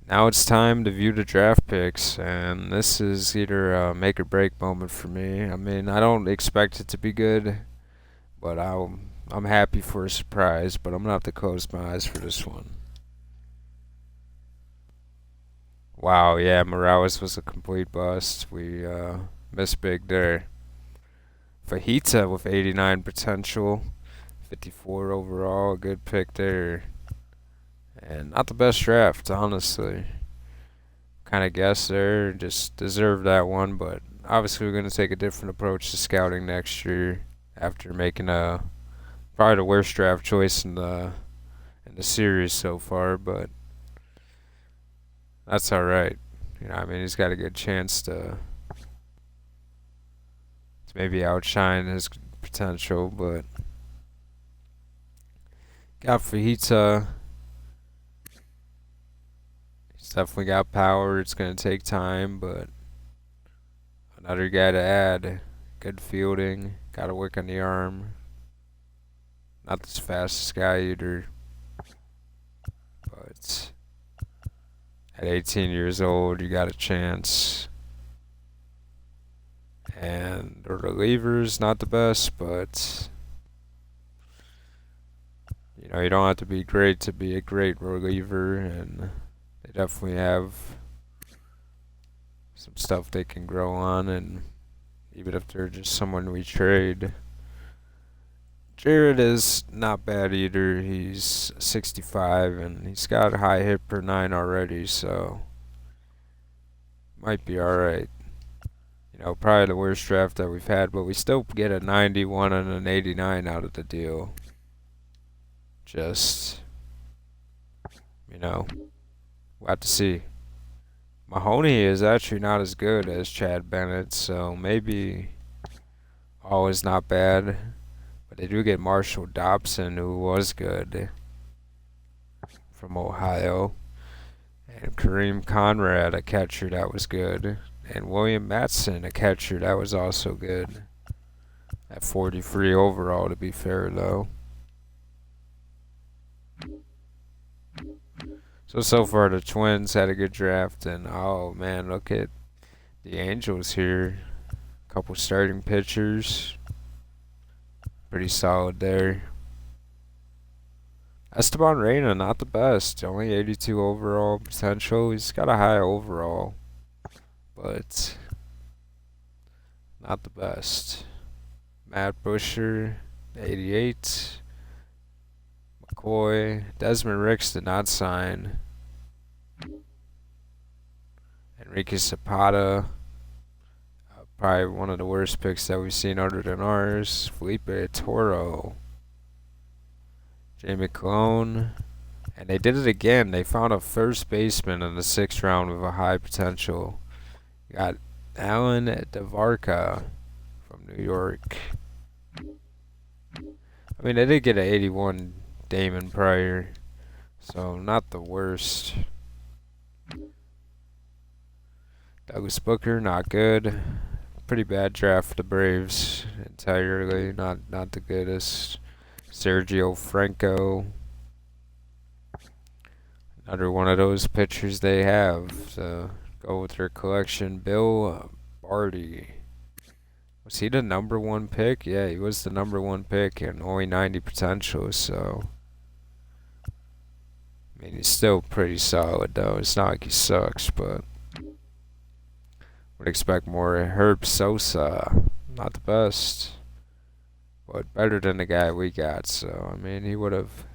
Now it's time to view the draft picks, and this is either a make or break moment for me. I mean, I don't expect it to be good, but I'm happy for a surprise, but I'm gonna have to close my eyes for this one. Wow, yeah, Morales was a complete bust. We missed big there. Fajita with 89 potential, 54 overall, a good pick there. And not the best draft, honestly. Kind of guessed there, just deserved that one, but obviously we're going to take a different approach to scouting next year after making probably the worst draft choice in the series so far, but that's all right. You know, I mean, he's got a good chance to maybe outshine his potential, but got Fajita. He's definitely got power. It's going to take time, but another guy to add. Good fielding. Got to work on the arm. Not the fastest guy either, but at 18 years old, you got a chance. And the reliever's not the best, but you know, you don't have to be great to be a great reliever, and they definitely have some stuff they can grow on, and even if they're just someone we trade. Jared is not bad either. He's 65 and he's got a high hit per 9 already, so might be alright. You know, probably the worst draft that we've had, but we still get a 91 and an 89 out of the deal. Just, you know, we'll have to see. Mahoney is actually not as good as Chad Bennett, so maybe all is not bad. But they do get Marshall Dobson, who was good, from Ohio. And Kareem Conrad, a catcher that was good. And William Matson, a catcher that was also good. At 43 overall, to be fair, though. So far the Twins had a good draft, and oh man, look at the Angels here. Couple starting pitchers. Pretty solid there. Esteban Reyna, not the best. Only 82 overall potential. He's got a high overall, but not the best. Matt Busher, 88. McCoy. Desmond Ricks did not sign. Enrique Zapata. Probably one of the worst picks that we've seen other than ours. Felipe Toro. Jamie Cologne. And they did it again. They found a first baseman in the 6th round with a high potential. You got Alan DeVarca from New York. I mean, they did get an 81 Damon Pryor, so not the worst. Douglas Booker, not good. Pretty bad draft for the Braves entirely. Not the goodest. Sergio Franco. Another one of those pitchers they have. So Go with their collection. Bill Barty. Was he the number one pick? Yeah, he was the number one pick and only 90 potential, so. I mean, he's still pretty solid, though. It's not like he sucks, but. Would expect more. Herb Sosa. Not the best. But better than the guy we got, so. I mean, he would have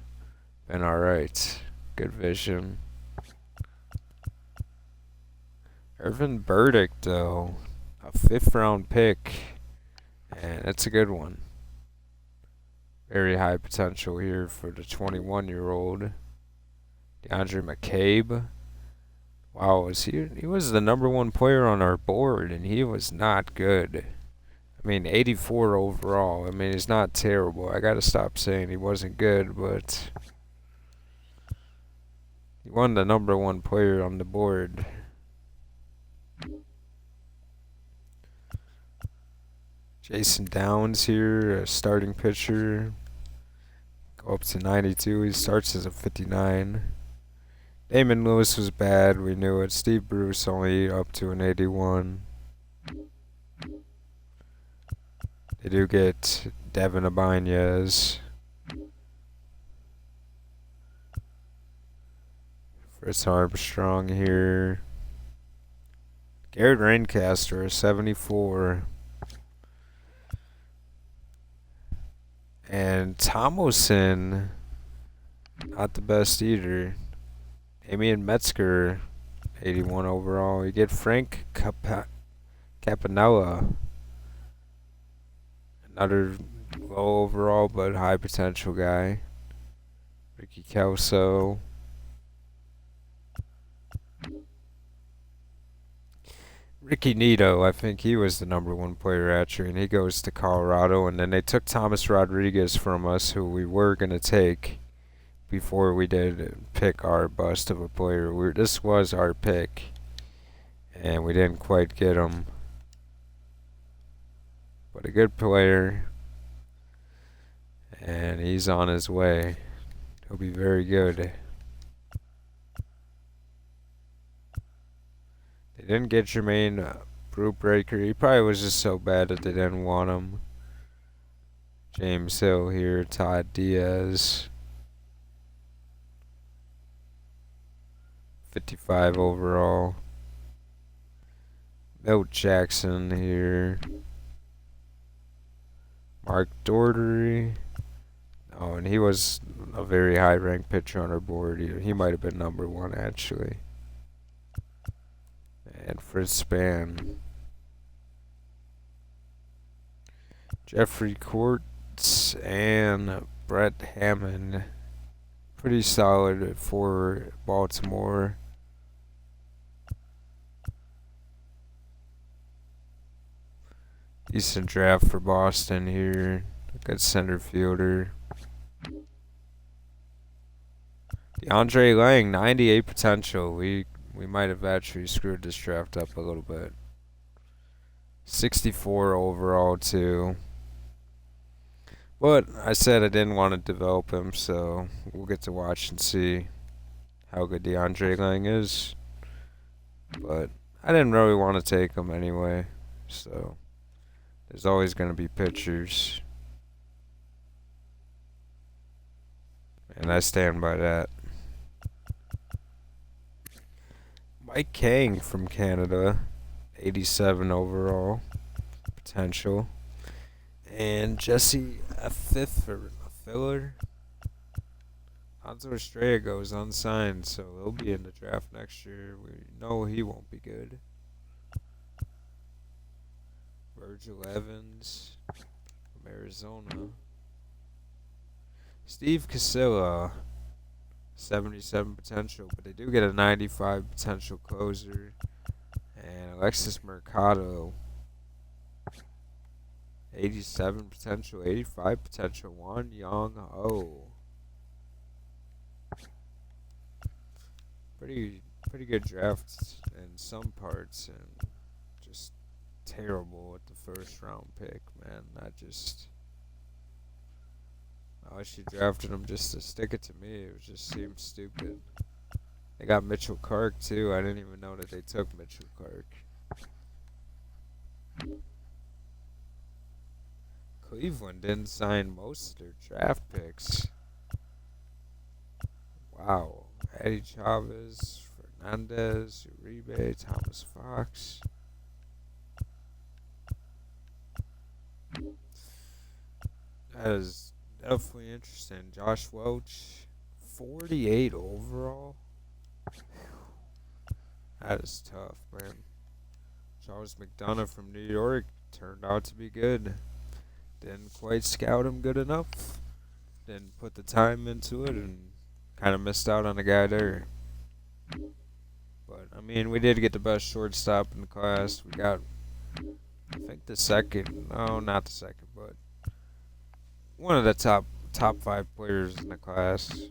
been alright. Good vision. Irvin Burdick, though. A 5th round pick. And that's a good one. Very high potential here for the 21-year-old. DeAndre McCabe. Wow, he was the number one player on our board, and he was not good. I mean, 84 overall. I mean, he's not terrible. I gotta stop saying he wasn't good, but he won the number one player on the board. Jason Downs here, a starting pitcher. Go up to 92. He starts as a 59. Damon Lewis was bad. We knew it. Steve Bruce only up to an 81. They do get Devin Ibanez. Fritz Armstrong here. Garrett Raincastor, 74. And Tomlinson, not the best either. Damian Metzger, 81 overall. You get Frank Capanella, another low overall but high potential guy. Ricky Kelso. Ricky Nito, I think he was the number one player at you, and he goes to Colorado. And then they took Thomas Rodriguez from us, who we were going to take before we did pick our bust of a player. This was our pick, and we didn't quite get him. But a good player, and he's on his way. He'll be very good. They didn't get Jermaine Brewbreaker. He probably was just so bad that they didn't want him. James Hill here, Todd Diaz. 55 overall. Milt Jackson here. Mark Daugherty. Oh, and he was a very high ranked pitcher on our board. He might have been number one, actually. And Fritz Span. Jeffrey Quartz and Brett Hammond. Pretty solid for Baltimore. Decent draft for Boston here. Good center fielder. DeAndre Lang, 98 potential. We might have actually screwed this draft up a little bit. 64 overall too. But I said I didn't want to develop him, so we'll get to watch and see how good DeAndre Lang is. But I didn't really want to take him anyway, so there's always going to be pitchers. And I stand by that. Mike Kang from Canada, 87 overall potential. And Jesse, a 5th for a filler. Hanzo Estrella goes unsigned, so he'll be in the draft next year. We know he won't be good. Virgil Evans from Arizona. Steve Casilla, 77 potential, but they do get a 95 potential closer. And Alexis Mercado, 87 potential, 85 potential. Juan Young Ho. Pretty good drafts in some parts, and just terrible with the first round pick, man. I wish you drafted him just to stick it to me. It just seemed stupid. They got Mitchell Clark too. I didn't even know that they took Mitchell Clark. Cleveland didn't sign most of their draft picks. Wow. Eddie Chavez, Fernandez, Uribe, Thomas Fox. That is definitely interesting. Josh Welch, 48 overall. That is tough, man. Charles McDonough from New York turned out to be good. Didn't quite scout him good enough. Didn't put the time into it and kind of missed out on a guy there. But, I mean, we did get the best shortstop in the class. We got, I think, the second. No, not the second, but one of the top 5 players in the class.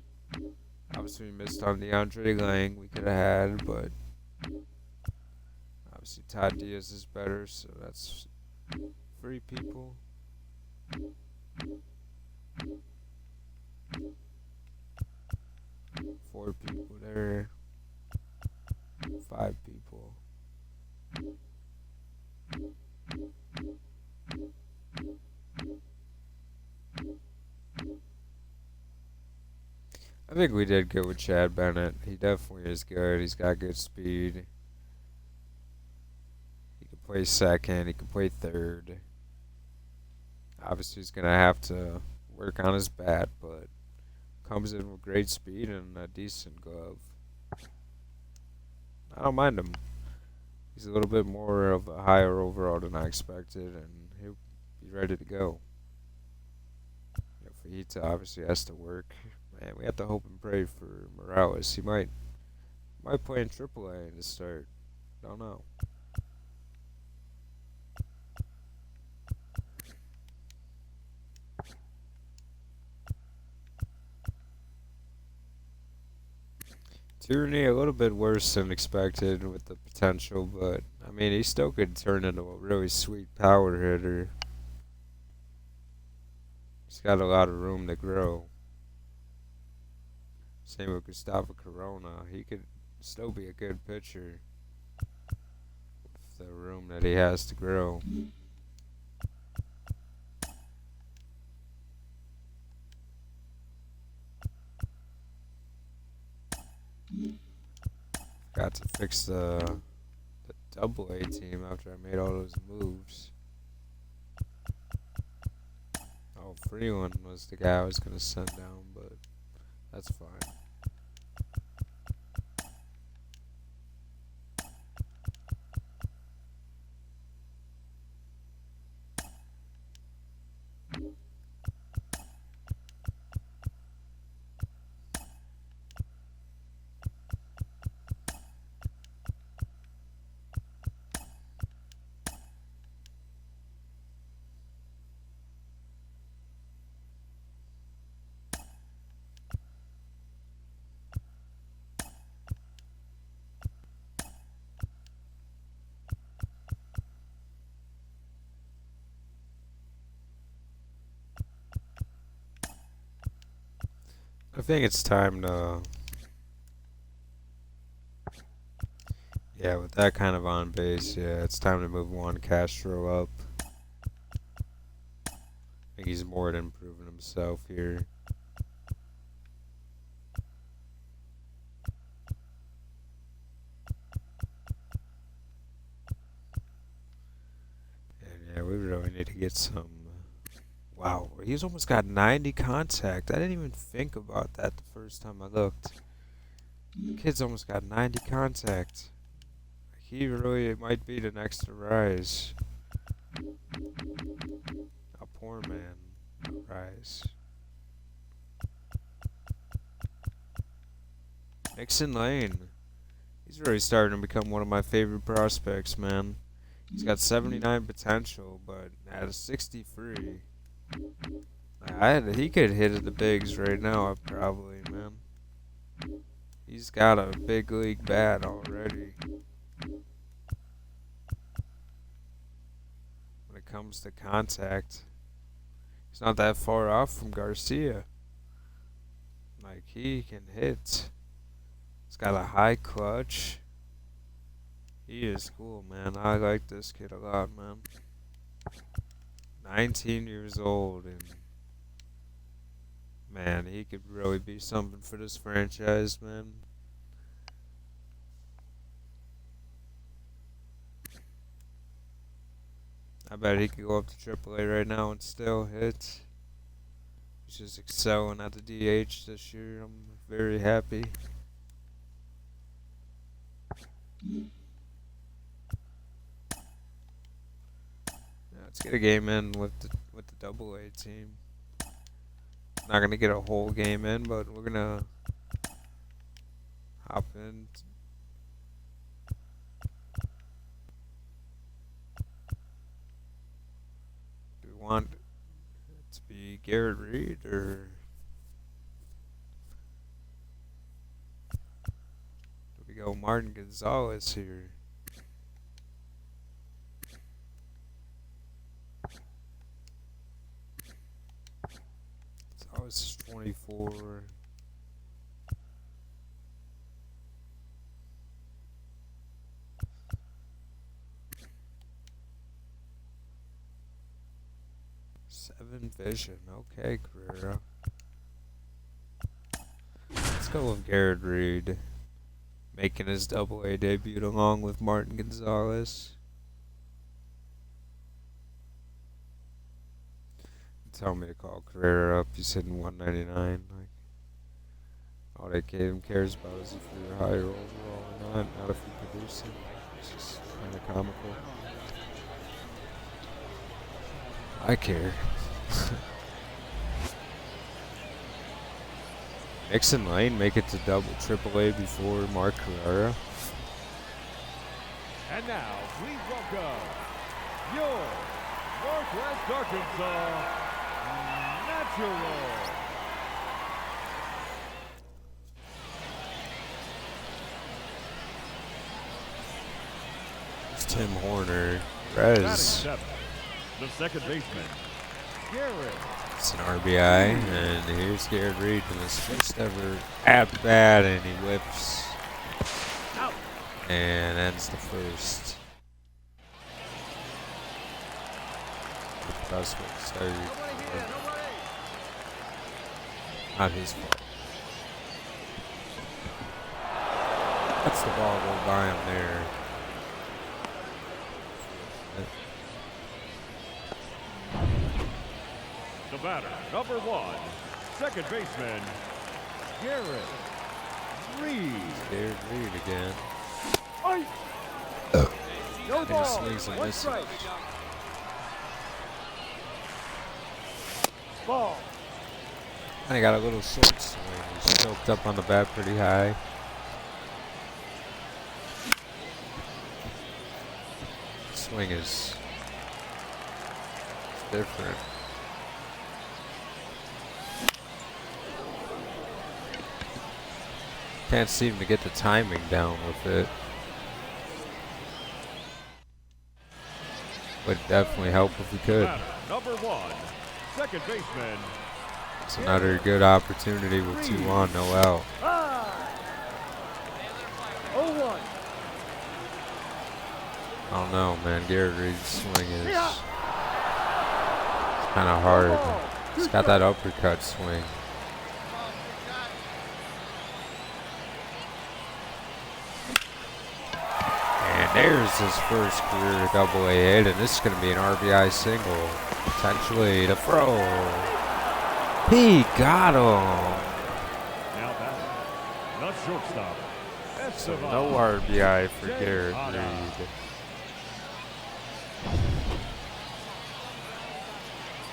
Obviously, we missed on DeAndre Lang. We could have had, but obviously Todd Diaz is better, so that's 3 people. 4 people there. 5 people. I think we did good with Chad Bennett. He definitely is good. He's got good speed. He can play second. He can play third. Obviously, he's going to have to work on his bat, but comes in with great speed and a decent glove. I don't mind him. He's a little bit more of a higher overall than I expected, and he'll be ready to go. Fajita obviously has to work. Man, we have to hope and pray for Morales. He might play in AAA to start. Don't know. Tierney a little bit worse than expected with the potential, but I mean he still could turn into a really sweet power hitter. He's got a lot of room to grow. Same with Gustavo Corona. He could still be a good pitcher with the room that he has to grow. Got to fix the AA team after I made all those moves. Oh, Freeland was the guy I was going to send down, but that's fine. I think it's time to, yeah, with that kind of on base, yeah, it's time to move Juan Castro up. I think he's more than proven himself here. And yeah, we really need to get some. Wow, he's almost got 90 contact. I didn't even think about that the first time I looked. The kid's almost got 90 contact. He really might be the next to rise. A poor man rise. Nixon Lane. He's really starting to become one of my favorite prospects, man. He's got 79 potential, but at a 63. He could hit at the bigs right now, probably, man. He's got a big league bat already. When it comes to contact, he's not that far off from Garcia. Like, he can hit. He's He's got a high clutch. He is cool, man. I like this kid a lot, man. 19 years old, and man, he could really be something for this franchise, man. I bet he could go up to AAA right now and still hit. He's just excelling at the DH this year. I'm very happy. Let's get a game in with the AA team. Not gonna get a whole game in, but we're gonna hop in. Do we want it to be Garrett Reed or do we go Martin Gonzalez here? It's 24. Seven vision. Okay, Carrera. Let's go with Garrett Reed making his AA debut along with Martin Gonzalez. Tell me to call Carrera up. He's hitting 199. Like, all that game cares about is if you're higher overall or not if you're producing. It's just kind of comical. I care. Nixon Lane make it to AAA before Mark Carrera. And now, please welcome your Northwest Arkansas Natural. It's Tim Horner. Batting Rez. seventh, the second baseman, Garrett. It's an RBI, and here's Garrett Reed in his first ever at bat, and he whips Out. and ends the first. That's what started. Not his fault. That's the ball go by him there. The batter, number one, second baseman, Garrett Reed. Garrett Reed again. No And he ball. swings and One misses. strike. Ball. And he got a little short swing. He's choked up on the bat pretty high. Swing is different. Can't seem to get the timing down with it. Would definitely help if we could. Batter, number one, second baseman, It's another good opportunity with 2 on, no out. 0-1. I don't know, man. Garrett Reed's swing is kind of hard. He's got that uppercut swing. And there's his first career AA hit, and this is going to be an RBI single. Potentially to throw. He got him. now batting, the shortstop, So Esteban. no RBI for Garrett Reed.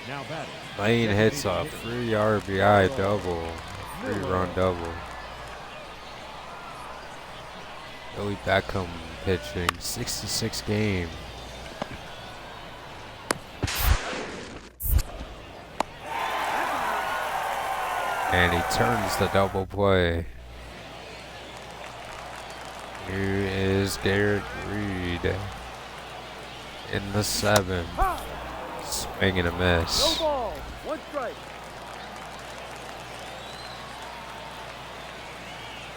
Now batting, Lane hits a free RBI double. Free run double. Billy Beckham pitching, 66 game. And he turns the double play. Here is Garrett Reed in the 7th. Swing and a No miss. ball. One strike.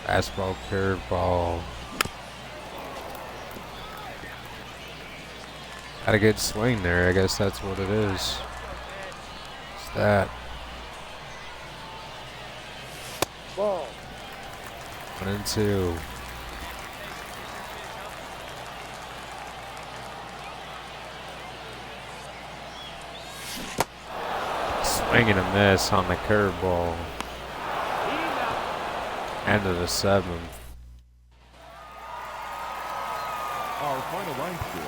Fastball, curveball. Got a good swing there. I guess that's what it is. It's that. Ball. 1-2. Swing and a miss on the curveball. End of the 7th. Our final line score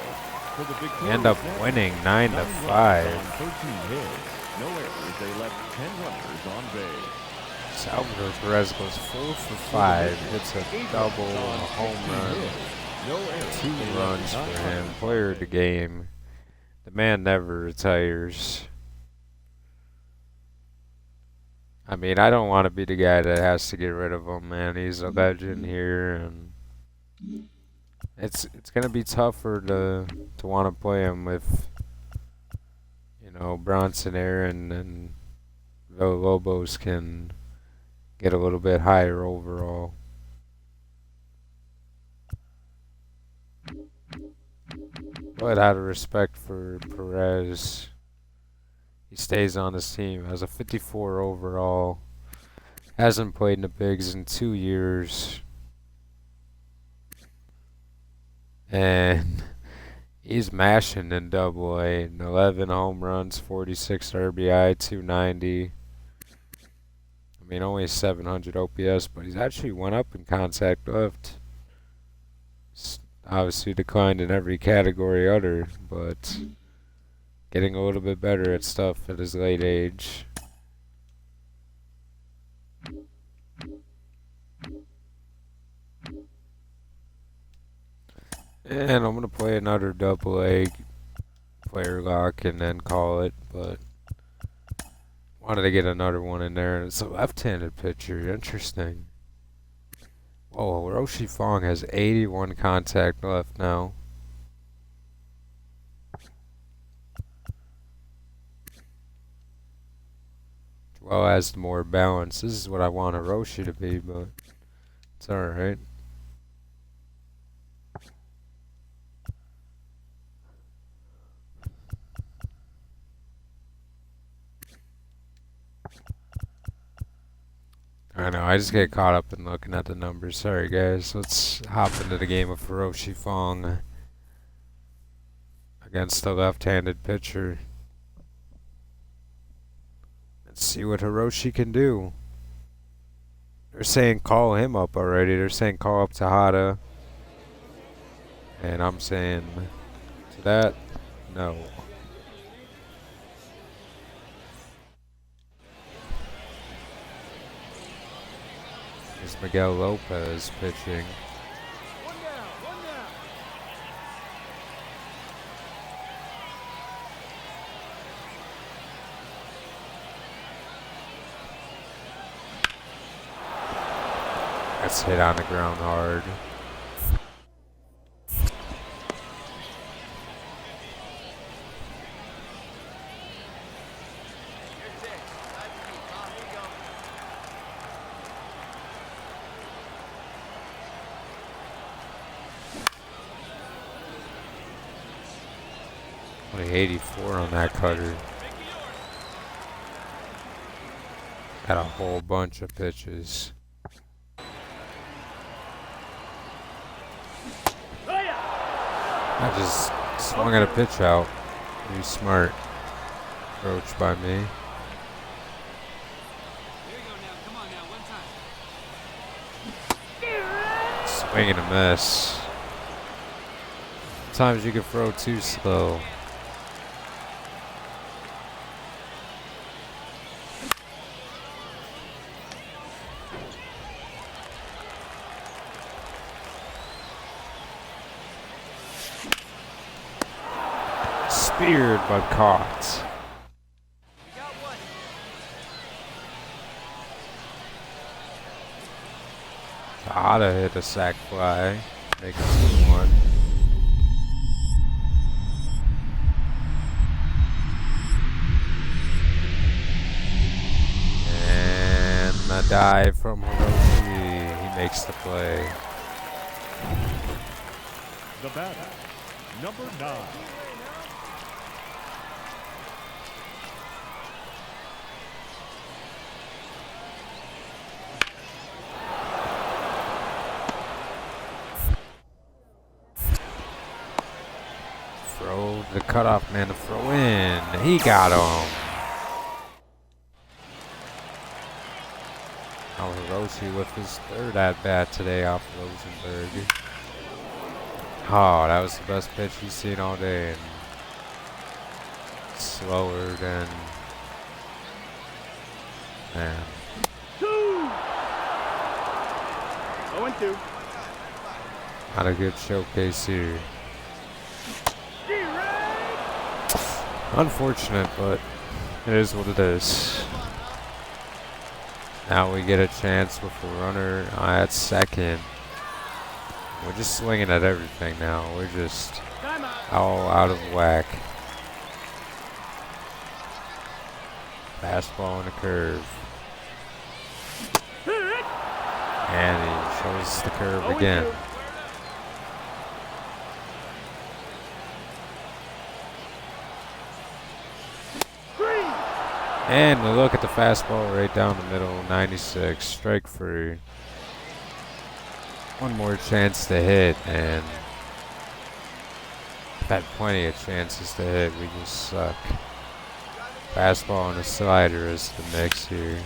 for the victorious We end up Nationals, winning 9-5. 9 runs on 13 hits. No errors. They left 10 runners on base. Salvador Perez goes 4 for 5. Hits a double, a home run. No errors. 2 They left runs 9 for him. runners Player on of the base. game. The man never retires. I mean, I don't want to be the guy that has to get rid of him, man. He's a legend here, and it's gonna be tougher to want to play him with, you know, Bronson, Aaron, and Villalobos can get a little bit higher overall. But out of respect for Perez, he stays on this team. Has a 54 overall. Hasn't played in the bigs in 2 years. And he's mashing in Double-A. 11 home runs, 46 RBI, 290. I mean, only 700 OPS, but he's actually went up in contact left. Obviously declined in every category other, but getting a little bit better at stuff at his late age. And I'm going to play another Double-A player lock and then call it, but wanted to get another one in there. It's a left-handed pitcher. Interesting. Whoa, Roshi Fong has 81 contact left now. Well, as more balance. This is what I want a Roshi to be, but it's alright. I know, I just get caught up in looking at the numbers. Sorry, guys. Let's hop into the game of Hiroshi Fong against the left-handed pitcher. Let's see what Hiroshi can do. They're saying call him up already. They're saying call up Tejada. And I'm saying to that, no. Here's Miguel Lopez pitching. One down. One down. That's hit on the ground hard. Only 84 on that cutter. Got a whole bunch of pitches. I just swung at a pitch out. Pretty smart approach by me. There you go now. Come on now. One time. Swing and a miss. Sometimes you can throw too slow. Speared but caught. We got one. Tejada hit a sac fly, make it 2-1. And a dive from Hiroshi. He makes the play. The batter, number 9. Throw the cutoff man to throw in. He got him. Now Hiroshi with his third at bat today off Rosenberg. Oh, that was the best pitch he's seen all day. And slower than. Man. 0-2. Not a good showcase here. Unfortunate, but it is what it is. Now we get a chance with a runner at second. We're just swinging at everything now. We're just all out of whack. Fastball and a curve. And he shows the curve again. And we look at the fastball right down the middle, 96, strike free. One more chance to hit, and we've had plenty of chances to hit. We just suck. Fastball and a slider is the mix here.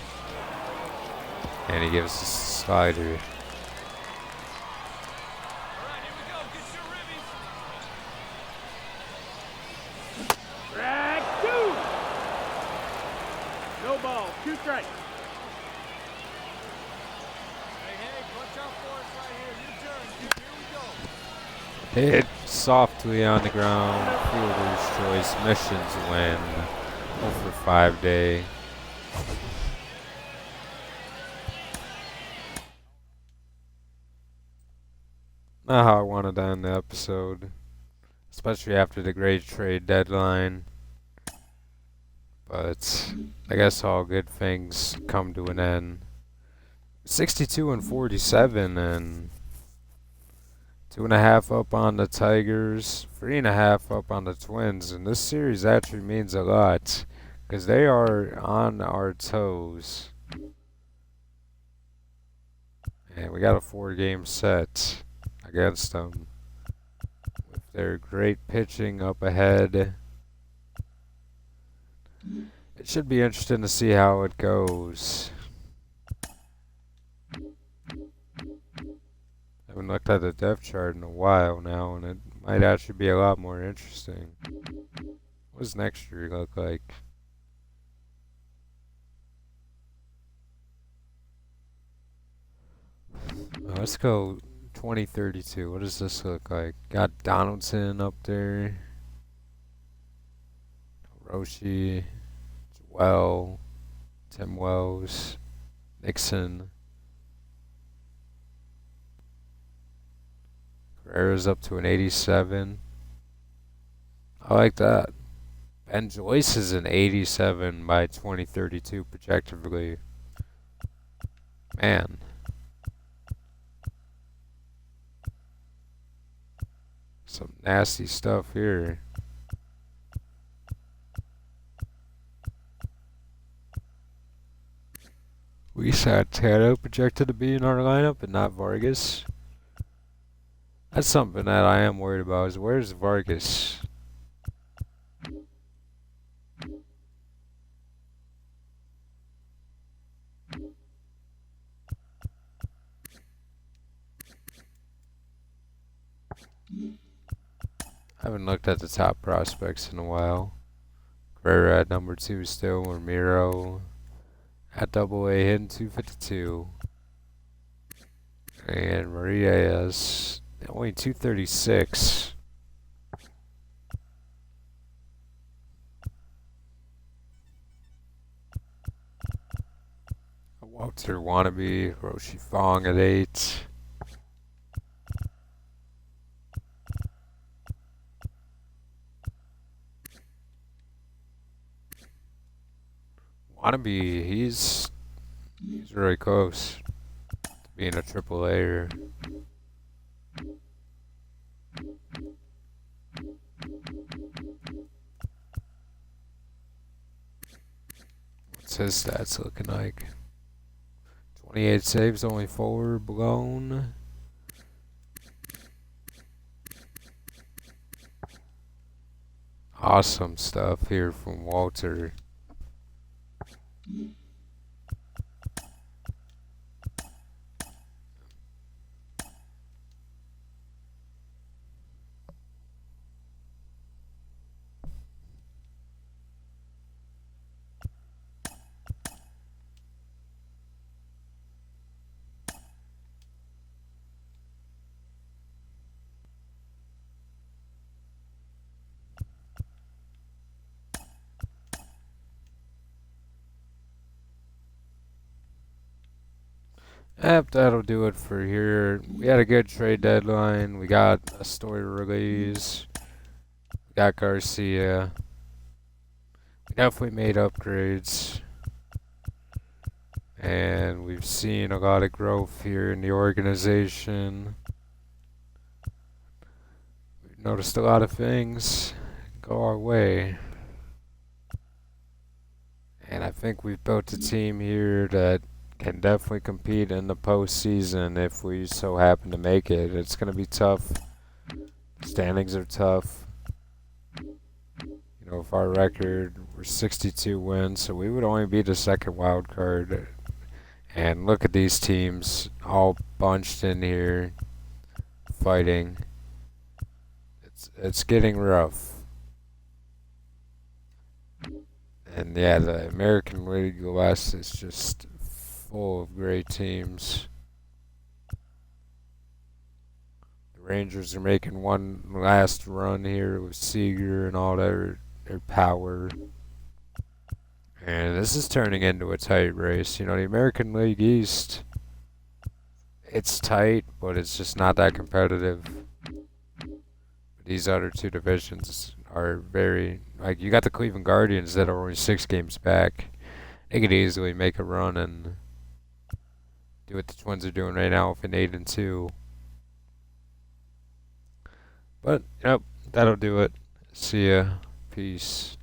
And he gives us a slider. All right, here we go. Get your ribbies. Drag 2. No ball. 2 strikes. Hey, watch out for us right here. Your turn. Here we go. Hit softly on the ground. Fielder's choice. Missions win. 0 for 5 day. Not how I wanted to end the episode. Especially after the great trade deadline. But I guess all good things come to an end. 62 and 47 and 2.5 up on the Tigers, 3.5 up on the Twins, and this series actually means a lot because they are on our toes. And we got a 4-game set against them with their great pitching up ahead. It should be interesting to see how it goes. I haven't looked at the depth chart in a while now, and it might actually be a lot more interesting. What does next year look like? Let's go 2032. What does this look like? Got Donaldson up there. Roshi. Joel. Tim Wells. Nixon. Carrera's up to an 87. I like that. Ben Joyce is an 87 by 2032 projectively. Man. Some nasty stuff here. We Santana projected to be in our lineup and not Vargas. That's something that I am worried about is where's Vargas? I haven't looked at the top prospects in a while. Carrera at number 2 still. Ramiro at double A hitting 252. And Maria is only 236. Walter Wannabe, Roshi Fong at 8. Wannabe, he's really close to being a triple A. What's his stats looking like? 28 saves, only 4 blown. Awesome stuff here from Walter. Yep, that'll do it for here. We had a good trade deadline. We got a story release. We got Garcia. We definitely made upgrades. And we've seen a lot of growth here in the organization. We've noticed a lot of things go our way. And I think we've built a team here that can definitely compete in the postseason if we so happen to make it. It's going to be tough. Standings are tough. You know, if our record, we're 62 wins, so we would only be the second wild card. And look at these teams all bunched in here, fighting. It's getting rough. And yeah, the American League West is just full of great teams. The Rangers are making one last run here with Seager and all their power. And this is turning into a tight race. You know, the American League East, it's tight, but it's just not that competitive. These other two divisions are very, like, you got the Cleveland Guardians that are only 6 games back. They could easily make a run and do what the Twins are doing right now with an 8-2. But, yep, that'll do it. See ya. Peace.